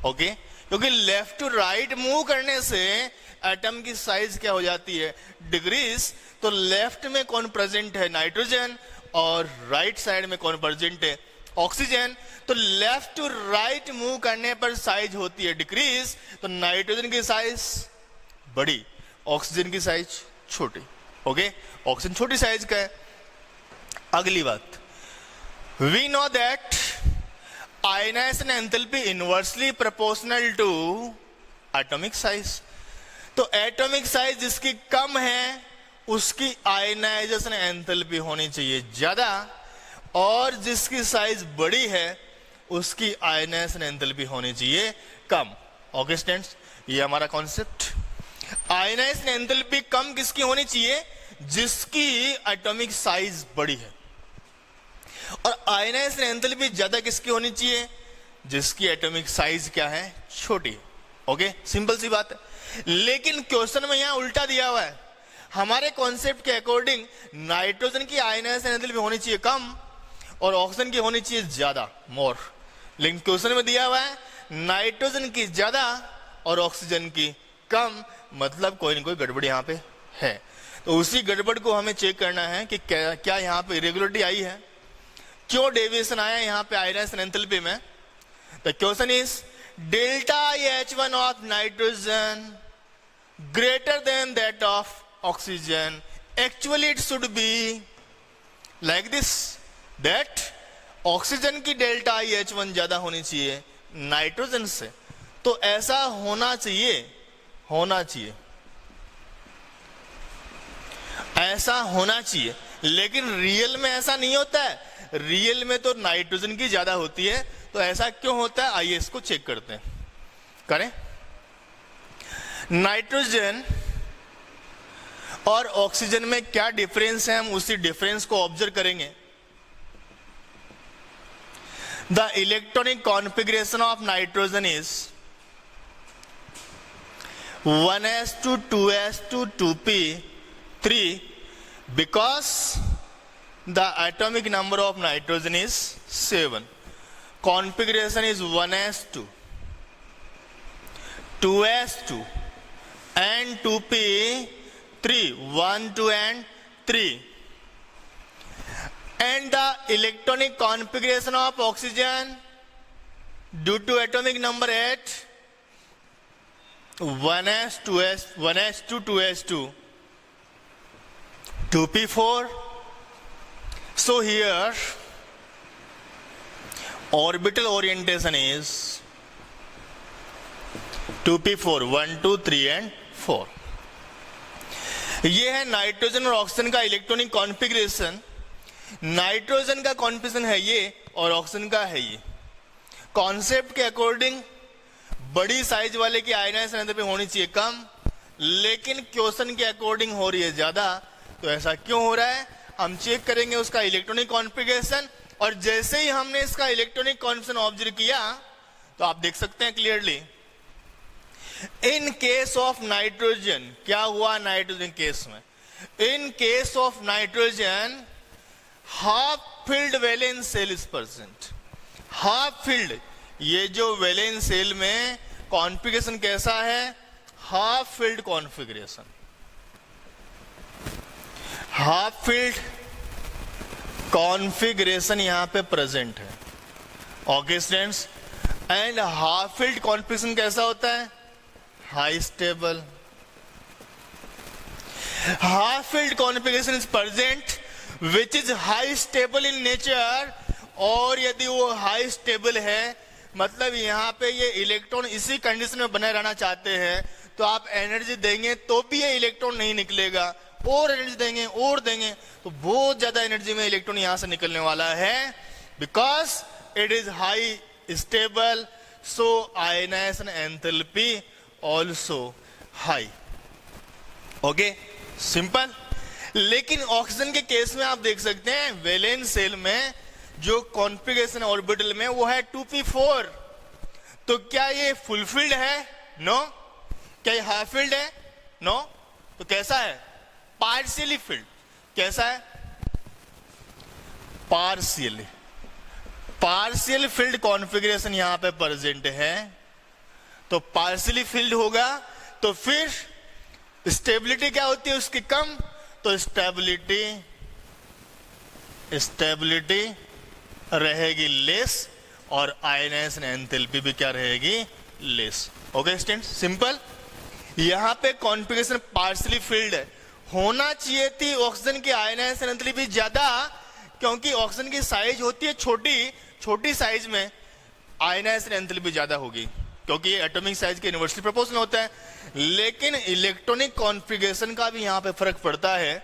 ओके, क्योंकि लेफ्ट टू राइट मूव करने से एटम की साइज क्या हो जाती है, डिक्रीज। तो लेफ्ट में कौन प्रेजेंट है, नाइट्रोजन, और राइट साइड में कौन प्रेजेंट है, ऑक्सीजन। तो लेफ्ट टू राइट मूव करने पर साइज होती है डिक्रीज। तो नाइट्रोजन की साइज बड़ी, ऑक्सीजन की साइज छोटी। ओके, ऑक्सीजन छोटी साइज का है। अगली बात, we know that ionisation enthalpy inversely proportional to atomic size. तो एटॉमिक साइज जिसकी कम है उसकी आयनाइजेशन एंथैल्पी होनी चाहिए ज्यादा, और जिसकी साइज बड़ी है उसकी आयनाइजेशन एंथैल्पी होनी चाहिए कम। ओके स्टूडेंट्स, ये हमारा कॉन्सेप्ट। आयनाइजेशन एंथैल्पी कम किसकी होनी चाहिए, जिसकी एटॉमिक साइज बड़ी है, और आयनाइजेशन एंथैल्पी ज्यादा किसकी होनी चाहिए, जिसकी एटॉमिक साइज क्या है, छोटी है। ओके, सिंपल सी बात है। लेकिन क्वेश्चन में यहां उल्टा दिया हुआ है। हमारे कॉन्सेप्ट के अकॉर्डिंग नाइट्रोजन की आयनाइजेशन एंथैल्पी होनी चाहिए कम और ऑक्सीजन की होनी चाहिए ज्यादा, मोर। लेकिन क्वेश्चन में दिया हुआ है नाइट्रोजन की ज्यादा और ऑक्सीजन की कम, मतलब कोई ना कोई गड़बड़ यहाँ पे है। तो उसी गड़बड़ को हमें चेक करना है कि क्या यहाँ पे इरेगुलरिटी आई है, क्यों डेविएशन आया यहाँ पे आयनाइजेशन एंथैल्पी में। The question is delta IH1 of nitrogen greater than that of oxygen. Actually it should be like this, that oxygen की डेल्टा IH1 ज्यादा होनी चाहिए नाइट्रोजन से। तो ऐसा होना चाहिए, होना चाहिए, ऐसा होना चाहिए। लेकिन रियल में ऐसा नहीं होता है। रियल में तो नाइट्रोजन की ज्यादा होती है। तो ऐसा क्यों होता है, आइए इसको चेक करते हैं। करें, नाइट्रोजन और ऑक्सीजन में क्या डिफरेंस है, हम उसी डिफरेंस को ऑब्जर्व करेंगे। The electronic configuration of nitrogen is 1s2 2s2 2p3 because the atomic number of nitrogen is 7. Configuration is 1s2. 2s2 and 2p3, 1, 2 and 3. And the electronic configuration of oxygen due to atomic number at 1s, 2s, 1s2, 2s2, 2p4. So here orbital orientation is 2p4, 1, 2, 3 and 4. ये है nitrogen और oxygen का electronic configuration. Nitrogen का configuration है ये और oxygen का है ये. कॉन्सेप्ट के अकॉर्डिंग बड़ी साइज वाले की आयनाइजेशन एंथैल्पी होनी चाहिए कम, लेकिन क्वेश्चन के अकॉर्डिंग हो रही है ज्यादा. तो ऐसा क्यों हो रहा है, हम चेक करेंगे उसका इलेक्ट्रॉनिक कॉन्फ़िगरेशन. और जैसे ही हमने इसका इलेक्ट्रॉनिक कॉन्फ़िगरेशन ऑब्जर्व किया तो आप देख सकते हैं clearly. In case of nitrogen क्या हुआ, नाइट्रोजन केस में, in case of nitrogen half filled valence shell is present. Half filled, ये जो वैलेंस सेल में कॉन्फ़िगरेशन कैसा है, half filled configuration. Half filled configuration यहां पे प्रेजेंट है. Okay students, and half filled configuration कैसा होता है, high stable. Half filled configuration is present which is high stable in nature. और यदि वो हाई स्टेबल है, मतलब यहां पे ये इलेक्ट्रॉन इसी कंडीशन में बने रहना चाहते हैं, तो आप एनर्जी देंगे तो भी ये इलेक्ट्रॉन नहीं निकलेगा, और एनर्जी देंगे और देंगे तो बहुत ज्यादा एनर्जी में इलेक्ट्रॉन यहां से निकलने वाला है. Because it is high stable, so ionization enthalpy also high. Okay, simple. लेकिन ऑक्सीजन के केस में आप देख सकते हैं वैलेंस सेल में जो कॉन्फ़िगरेशन ऑर्बिटल में वो है 2p4. तो क्या ये फुलफिल्ड है, नो. क्या ये हाफ फिल्ड है, नो. तो कैसा है, पार्शियली फिल्ड. कैसा है, पार्शियली. पार्शियल फिल्ड कॉन्फ़िगरेशन यहां पे प्रेजेंट है. तो पार्शियली फिल्ड होगा तो फिर स्टेबिलिटी क्या होती है उसकी कम. तो स्टेबिलिटी रहेगी लेस और आयनाइजेशन एंथैल्पी भी क्या रहेगी, लेस. Okay students, simple. यहां पे कॉन्फ़िगरेशन पार्शियली फिल्ड है. होना चाहिए थी ऑक्सीजन की आयनाइजेशन एंथैल्पी ज्यादा, क्योंकि ऑक्सीजन की साइज होती है छोटी, छोटी साइज में आयनाइजेशन एंथैल्पी ज्यादा होगी, क्योंकि ये एटॉमिक साइज के इनवर्सली प्रोपोर्शनल होता है. लेकिन इलेक्ट्रॉनिक कॉन्फ़िगरेशन का भी यहां पे फर्क पड़ता है.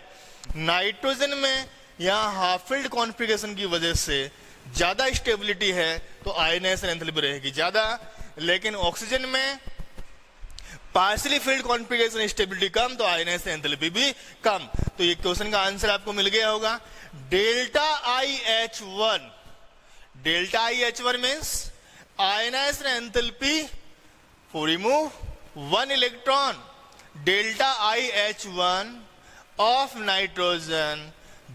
नाइट्रोजन में यहां हाफ फिल्ड कॉन्फ़िगरेशन की वजह से ज्यादा स्टेबिलिटी है, तो आयनाइजेशन एंथैल्पी रहेगी ज्यादा. लेकिन ऑक्सीजन में पार्शियली फिल्ड कॉन्फ़िगरेशन स्टेबिलिटी कम, तो आयनाइजेशन एंथैल्पी भी कम. तो ये क्वेश्चन का आंसर आपको मिल गया होगा. Delta IH1, delta IH1 means ionisation enthalpy for remove one electron. Delta IH1 of nitrogen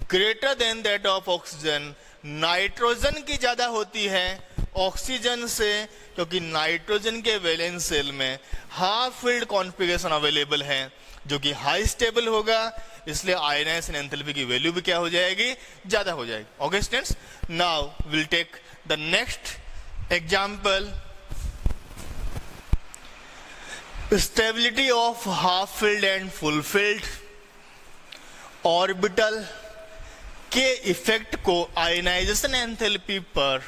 greater than that of oxygen. Nitrogen की ज्यादा होती है ऑक्सीजन से, क्योंकि नाइट्रोजन के वैलेंस सेल में हाफ फिल्ड कॉन्फ़िगरेशन अवेलेबल है जो कि हाई स्टेबल होगा, इसलिए आयनाइजेशन एंथैल्पी की वैल्यू भी क्या हो जाएगी, ज्यादा हो जाएगी. Okay students, now will take the next example. Stability of half filled and full filled orbital के इफेक्ट को आयनाइजेशन एंथैल्पी पर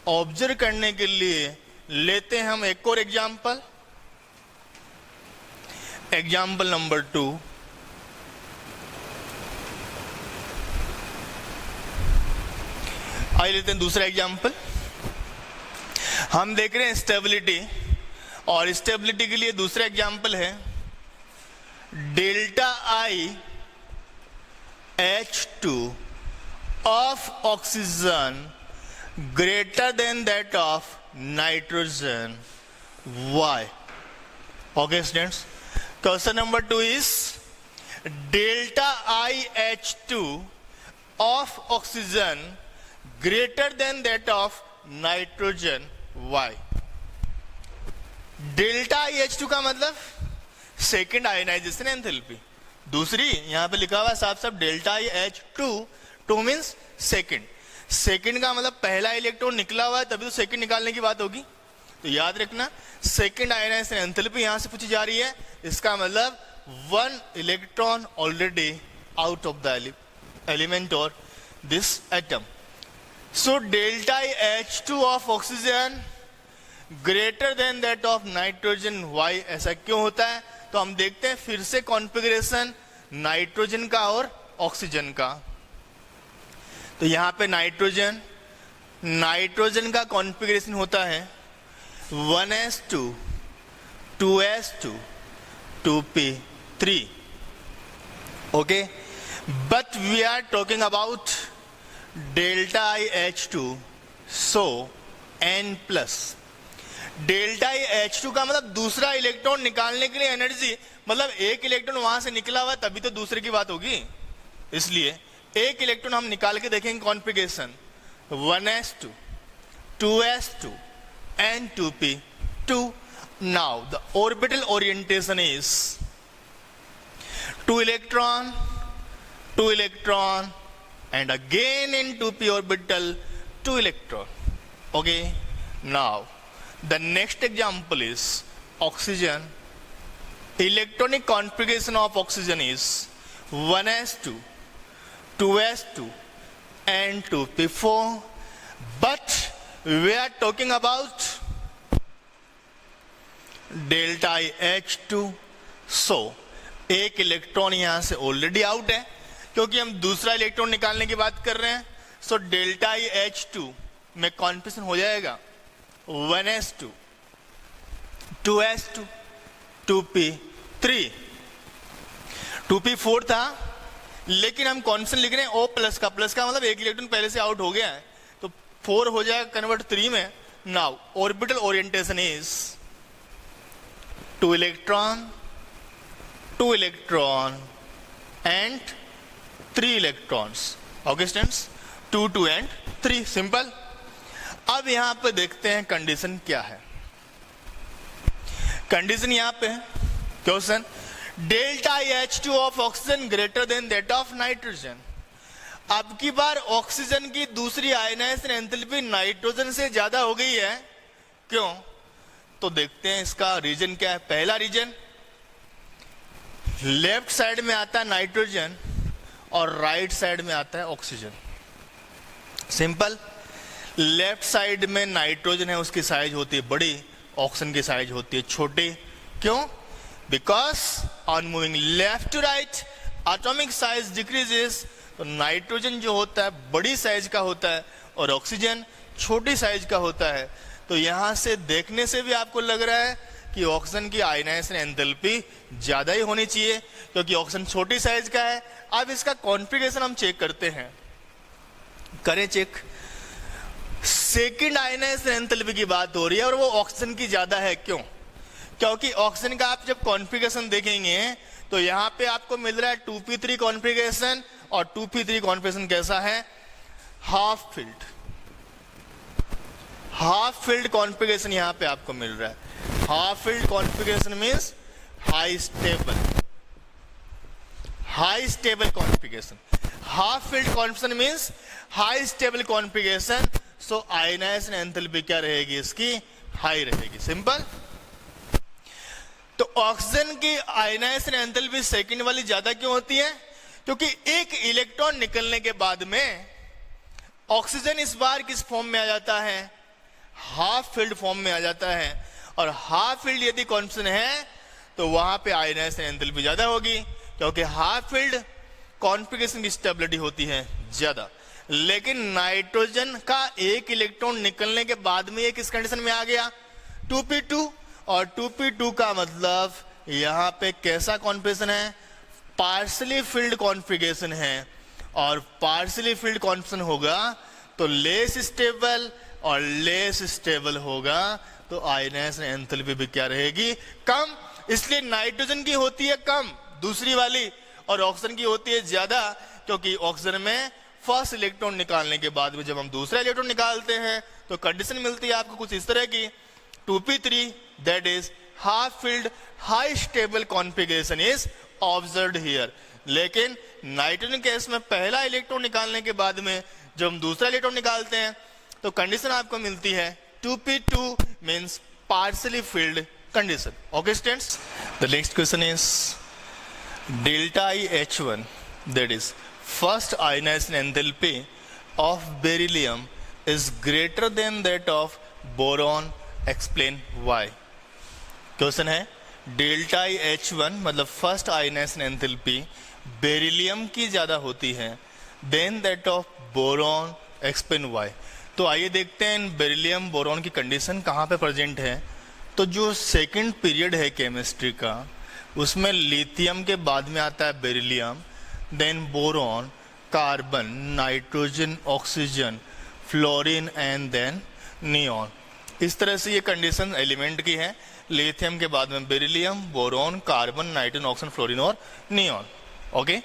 ऑब्जर्व करने के लिए लेते हैं हम एक और एग्जांपल. Example number 2. आइए लेते हैं दूसरा एग्जांपल. हम देख रहे हैं स्टेबिलिटी, और स्टेबिलिटी के लिए दूसरा एग्जांपल है delta IH2 of oxygen greater than that of nitrogen. Why? Okay students, question number 2 is delta IH2 of oxygen greater than that of nitrogen. Why? Delta H2 का मतलब सेकेंड आयनाइजेशन एंथैल्पी। दूसरी यहां पे लिखा हुआ है साफ साफ delta H2, 2 means second. Second का मतलब पहला इलेक्ट्रॉन निकला हुआ है तभी तो सेकेंड निकालने की बात होगी। तो याद रखना सेकेंड आयनाइजेशन एंथैल्पी यहां से पूछी जा रही है, इसका मतलब 1 electron already out of the element और this atom. So delta H2 of oxygen greater than that of nitrogen. Why ऐसा क्यों होता है? तो हम देखते हैं फिर से कॉन्फ़िगरेशन नाइट्रोजन का और ऑक्सीजन का। तो यहां पे नाइट्रोजन का कॉन्फ़िगरेशन होता है 1s2 2s2 2p3, okay. But we are talking about delta H2, so N plus. Delta H2 का मतलब दूसरा इलेक्ट्रॉन निकालने के लिए एनर्जी, मतलब एक इलेक्ट्रॉन वहां से निकला हुआ तभी तो दूसरे की बात होगी, इसलिए एक इलेक्ट्रॉन हम निकाल के देखेंगे configuration 1s2 2s2 and 2p2। Now the orbital orientation is 2 electron and again in 2p orbital 2 electron, okay। Now the next example is oxygen. Electronic configuration of oxygen is 1s2 2s2 and 2p4, but we are talking about delta H2। सो एक electron यहां से already out है क्योंकि हम दूसरा electron निकालने की बात कर रहे हैं। सो डेल्टा H2 में कॉन्फिगरेशन हो जाएगा 1s2 2s2 2p3। 2p4 था लेकिन हम कॉन्फिगरेशन लिख रहे हैं O प्लस का, प्लस का मतलब एक इलेक्ट्रॉन पहले से आउट हो गया है तो 4 हो जाएगा कन्वर्ट 3 में। Now orbital orientation is 2 electron and 3 electrons, okay students, 2 2 and 3, simple. अब यहां पे देखते हैं कंडीशन क्या है। कंडीशन यहां पे question delta H2 of oxygen greater than that of nitrogen. अब की बार ऑक्सीजन की दूसरी आयनाइजेशन एंथैल्पी नाइट्रोजन से ज्यादा हो गई है, क्यों? तो देखते हैं इसका रीजन क्या है। पहला रीजन, लेफ्ट साइड में आता है नाइट्रोजन और राइट साइड में आता है ऑक्सीजन। सिंपल, लेफ्ट साइड में नाइट्रोजन है उसकी साइज होती है बड़ी, ऑक्सीजन की साइज होती है छोटी। क्यों? Because on moving left to right atomic size decreases. तो नाइट्रोजन जो होता है बड़ी साइज का होता है और ऑक्सीजन छोटी साइज का होता है। तो यहां से देखने से भी आपको लग रहा है कि ऑक्सीजन की आयनाइजेशन एंथैल्पी ज्यादा ही होनी चाहिए क्योंकि ऑक्सीजन छोटी साइज का है। अब इसका कॉन्फ़िगरेशन हम चेक करते हैं, करें चेक। सेकेंड आयनाइजेशन एंथैल्पी की बात हो रही है और वो ऑक्सीजन की ज्यादा है। क्यों? क्योंकि ऑक्सीजन का आप जब कॉन्फ़िगरेशन देखेंगे तो यहां पे आपको मिल रहा है 2p3 कॉन्फ़िगरेशन, और 2p3 कॉन्फ़िगरेशन कैसा है? हाफ फील्ड कॉन्फ़िगरेशन यहां पे आपको मिल रहा है। Half filled configuration means high stable configuration. Half filled configuration means high stable configuration. So ionization enthalpy क्या रहेगी? इसकी हाई रहेगी। सिंपल। तो ऑक्सीजन की आयनाइजेशन एंथैल्पी सेकंड वाली ज्यादा क्यों होती है? क्योंकि एक इलेक्ट्रॉन निकलने के बाद में ऑक्सीजन इस बार किस फॉर्म में आ जाता है? हाफ फील्ड फॉर्म में आ जाता है। और हाफ फील्ड यदि कॉन्फिगरेशन है तो वहां पे आयनाइजेशन एंथैल्पी ज्यादा होगी क्योंकि हाफ फील्ड कॉन्फिगरेशन की स्टेबिलिटी होती है ज्यादा। लेकिन नाइट्रोजन का एक इलेक्ट्रॉन निकलने के बाद में ये किस कंडीशन में आ गया? 2p2। और 2p2 का मतलब यहां पे कैसा कॉन्फिगरेशन है? पार्शली फील्ड कॉन्फिगरेशन है। और पार्शली फील्ड कॉन्फिगरेशन होगा तो लेस स्टेबल, और लेस स्टेबल होगा तो आयनाइजेशन एंथैल्पी भी क्या रहेगी? कम। इसलिए नाइट्रोजन की होती है कम दूसरी वाली, और ऑक्सीजन की होती है ज्यादा, क्योंकि ऑक्सीजन में फर्स्ट इलेक्ट्रॉन निकालने के बाद में जब हम दूसरा इलेक्ट्रॉन निकालते हैं तो कंडीशन मिलती है आपको कुछ इस तरह की 2p3 that is half filled high stable configuration is observed here. लेकिन नाइट्रोजन केस में पहला इलेक्ट्रॉन निकालने के बाद में जब हम दूसरा इलेक्ट्रॉन निकालते हैं तो कंडीशन आपको मिलती है 2p2 means partially field condition. Okay students, the next question is delta I H1 that is first ionization enthalpy of beryllium is greater than that of boron, explain why। Question है delta I H1 मतलब first ionisation enthalpy beryllium की ज्यादा होती है than that of boron, explain why. तो आइए देखते हैं बेरिलियम बोरॉन की कंडीशन कहाँ पे प्रेजेंट है। तो जो सेकंड पीरियड है केमिस्ट्री का उसमें लिथियम के बाद में आता है beryllium, then boron, carbon, nitrogen, oxygen, fluorine and then neon. इस तरह से ये कंडीशन एलिमेंट की है। लिथियम के बाद में beryllium, boron, carbon, nitrogen, oxygen, fluorine और नियॉन। ओके,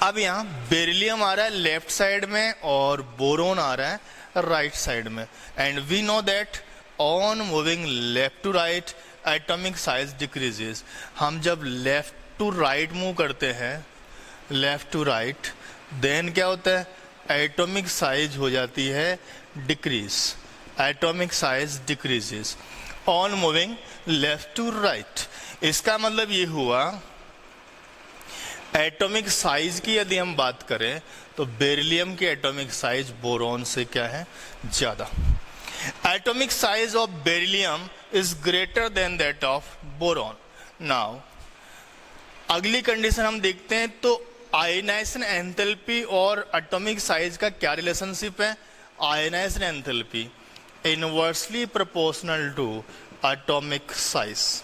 अब यहाँ बेरिलियम आ रहा है लेफ्ट साइड में और बोरॉन आ रहा है राइट साइड में। And we know that on moving left to right atomic size decreases. हम जब लेफ्ट टू राइट मूव करते हैं, लेफ्ट टू राइट, देन क्या होता है, एटॉमिक साइज हो जाती है decrease, atomic size decreases on moving left to right. इसका मतलब ये हुआ एटॉमिक साइज की यदि हम बात करें तो बेरिलियम की एटॉमिक साइज बोरॉन से क्या है, ज्यादा। Atomic size of beryllium is greater than that of boron. Now अगली कंडीशन हम देखते हैं तो आयनाइजेशन एंथैल्पी और एटॉमिक साइज का क्या रिलेशनशिप है। Ionisation enthalpy inversely proportional to atomic size.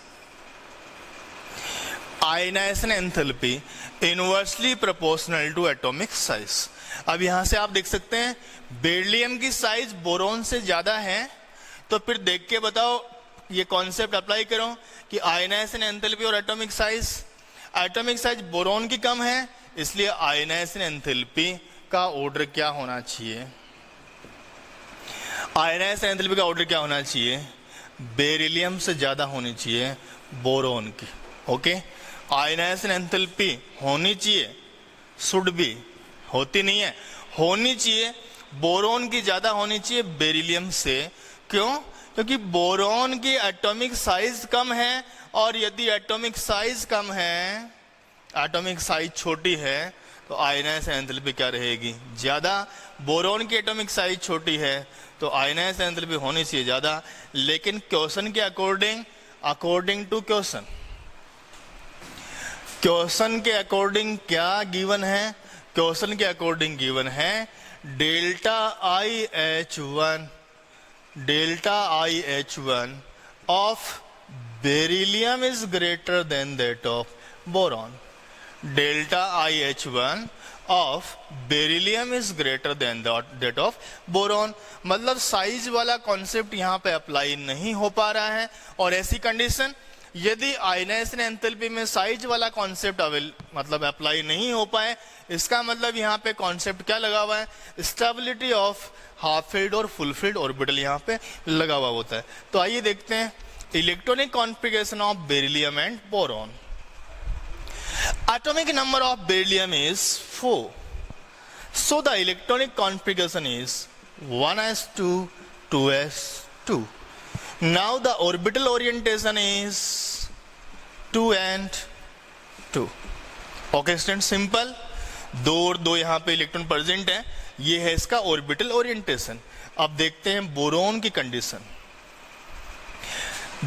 Ionisation enthalpy inversely proportional to atomic size. अब यहां से आप देख सकते हैं बेरिलियम की साइज बोरॉन से ज्यादा है, तो फिर देख के बताओ ये कॉन्सेप्ट अप्लाई करो कि आयनाइजेशन एंथैल्पी और एटॉमिक साइज बोरॉन की कम है, इसलिए आयनाइजेशन एंथैल्पी का ऑर्डर क्या होना चाहिए, आयनाइजेशन एंथैल्पी का ऑर्डर क्या होना चाहिए, बेरिलियम से ज्यादा होनी चाहिए बोरॉन की। ओके, आयनाइजेशन एंथैल्पी होनी चाहिए, शुड बी, होती नहीं है, होनी चाहिए, बोरॉन की ज्यादा होनी चाहिए बेरिलियम से। क्यों? क्योंकि बोरॉन की एटॉमिक साइज कम है, और यदि एटॉमिक साइज कम है, एटॉमिक साइज छोटी है, तो आयनाइजेशन एंथैल्पी क्या रहेगी, ज्यादा। बोरॉन की एटॉमिक साइज छोटी है तो आयनाइजेशन एंथैल्पी होनी चाहिए ज्यादा। लेकिन क्वेश्चन के अकॉर्डिंग टू क्वेश्चन के अकॉर्डिंग क्या गिवन है, क्वेश्चन के अकॉर्डिंग गिवन है delta I H1 of beryllium is greater than that of boron. Delta I H1 of beryllium is greater than that of boron. मतलब size वाला concept यहाँ पे apply नहीं हो पा रहा है। और ऐसी कंडीशन यदि आयनाइजेशन एंथैल्पी में साइज वाला कॉन्सेप्ट मतलब अप्लाई नहीं हो पाए, इसका मतलब यहाँ पे कॉन्सेप्ट क्या लगा हुआ है, स्टेबिलिटी ऑफ हाफ फिल्ड और फुल फिल्ड ऑर्बिटल यहाँ पे लगा हुआ होता है। तो आइए देखते हैं electronic configuration of beryllium and boron. Atomic number of beryllium is 4. So the electronic configuration is 1s2, 2s2. Now the orbital orientation is 2 and 2. Okay students, simple. दो और दो यहाँ पे इलेक्ट्रॉन प्रेजेंट है, ये है इसका ऑर्बिटल ओरिएंटेशन। अब देखते हैं बोरॉन की condition.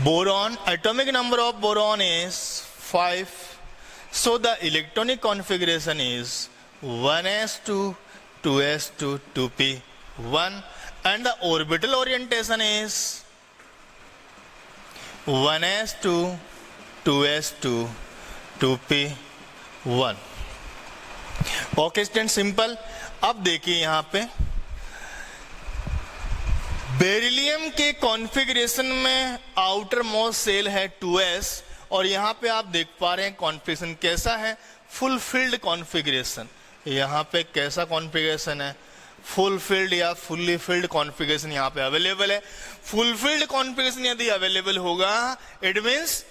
Boron, atomic number of boron is 5. So the electronic configuration is 1s2, 2s2, 2p1, and the orbital orientation is 1s2, 2s2, 2p1. Okay student, simple. अब देखिए यहाँ पे बेरिलियम के कॉन्फ़िगरेशन में आउटर मोस्ट सेल है 2s, और यहाँ पे आप देख पा रहे हैं कॉन्फ़िगरेशन कैसा है, फुल फिल्ड कॉन्फ़िगरेशन। यहाँ पे कैसा कॉन्फ़िगरेशन है, फुलफिल्ड या फुल्ली फिल्ड कॉन्फ़िगरेशन यहाँ पे अवेलेबल है। फुलफिल्ड कॉन्फ़िगरेशन यदि अवेलेबल होगा, इट मींस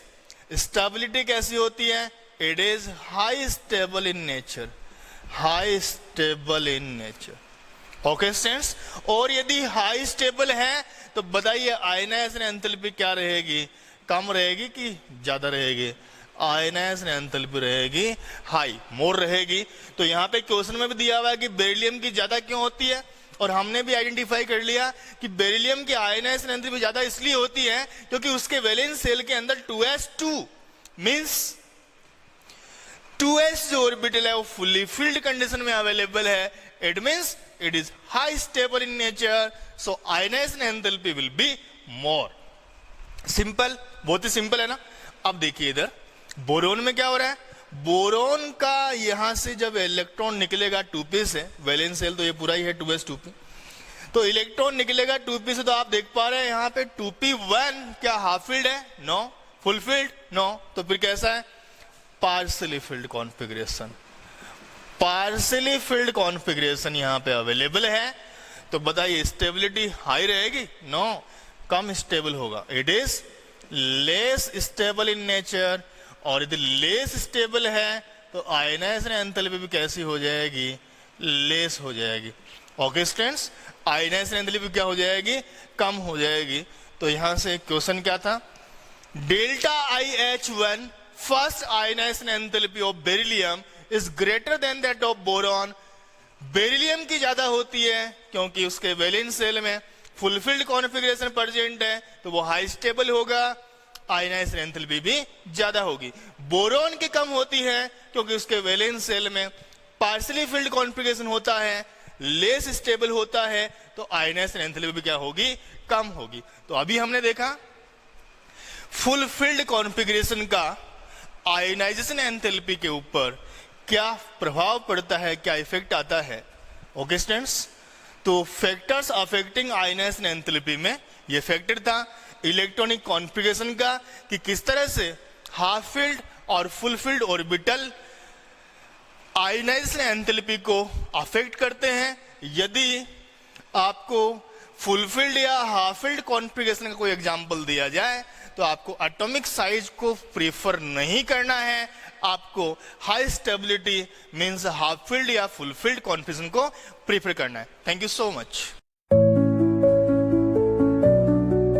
स्टेबिलिटी कैसी होती है, it is high stable in nature, high stable in nature. Okay students, और यदि हाई स्टेबल है तो बताइए आयनाइजेशन एंथैल्पी क्या रहेगी, कम रहेगी कि ज्यादा रहेगी? आयनाइजेशन एंथैल्पी रहेगी हाई, मोर रहेगी। तो यहाँ पे क्वेश्चन में भी दिया हुआ है कि बेरिलियम की ज्यादा क्यों होती है, और हमने भी आइडेंटिफाई कर लिया कि बेरिलियम की आयनाइजेशन एंथैल्पी ज्यादा इसलिए होती है क्योंकि उसके वैलेंस शेल के अंदर 2s2 मींस 2s जो ऑर्बिटल है वो फुल्ली फिल्ड कंडीशन में अवेलेबल है। It means it is high stable in nature, so ionization enthalpy will be more. Simple, बहुत ही सिंपल है ना। अब देखिए इधर बोरोन में क्या हो रहा है, बोरोन का यहां से जब इलेक्ट्रॉन निकलेगा 2p से, वैलेंस शेल तो ये पूरा ही है 2s2p, तो इलेक्ट्रॉन निकलेगा 2p से, तो आप देख पा रहे हैं यहाँ पे 2p1 क्या हाफ फील्ड है? नो। Full field? नो। तो फिर कैसा है? Partially field configuration. Partially field configuration यहाँ पे अवेलेबल है। तो बताइए स्टेबिलिटी हाई रहेगी? नो, कम स्टेबल होगा। It is less stable in nature, और यदि लेस स्टेबल है तो आयनाइजेशन एंथैल्पी भी कैसी हो जाएगी? लेस हो जाएगी। ओके स्टूडेंट्स, आयनाइजेशन एंथैल्पी क्या हो जाएगी? कम हो जाएगी। तो यहां से क्वेश्चन क्या था, delta IH1 first ionisation enthalpy of beryllium is greater than that of boron. Beryllium की ज्यादा होती है क्योंकि उसके वैलेंस शेल में फुलफिल्ड कॉन्फ़िगरेशन प्रेजेंट है, तो वो हाई स्टेबल होगा, आयनाइजेशन एंथैल्पी भी ज्यादा होगी। बोरॉन की कम होती है क्योंकि उसके वैलेंस शेल में पार्शियली फिल्ड कॉन्फ़िगरेशन होता है, लेस स्टेबल होता है, तो आयनाइजेशन एंथैल्पी भी क्या होगी? कम होगी। तो अभी हमने देखा फुलफिल्ड कॉन्फ़िगरेशन का आयनाइजेशन एंथैल्पी के ऊपर क्या प्रभाव पड़ता है, क्या इफेक्ट आता है। ओके स्टूडेंट्स, तो फैक्टर्स अफेक्टिंग आयनाइजेशन एंथैल्पी में ये फैक्टर था इलेक्ट्रॉनिक कॉन्फ़िगरेशन का, कि किस तरह से हाफ फील्ड और full filled orbital ionisation enthalpy को अफेक्ट करते हैं। यदि आपको फुल फील्ड या हाफ फील्ड कॉन्फ़िगरेशन का कोई एग्जांपल दिया जाए तो आपको एटॉमिक साइज को प्रीफर नहीं करना है, आपको high stability means half field या फुल फील्ड कॉन्फ़िगरेशन को प्रीफर करना है। Thank you so much.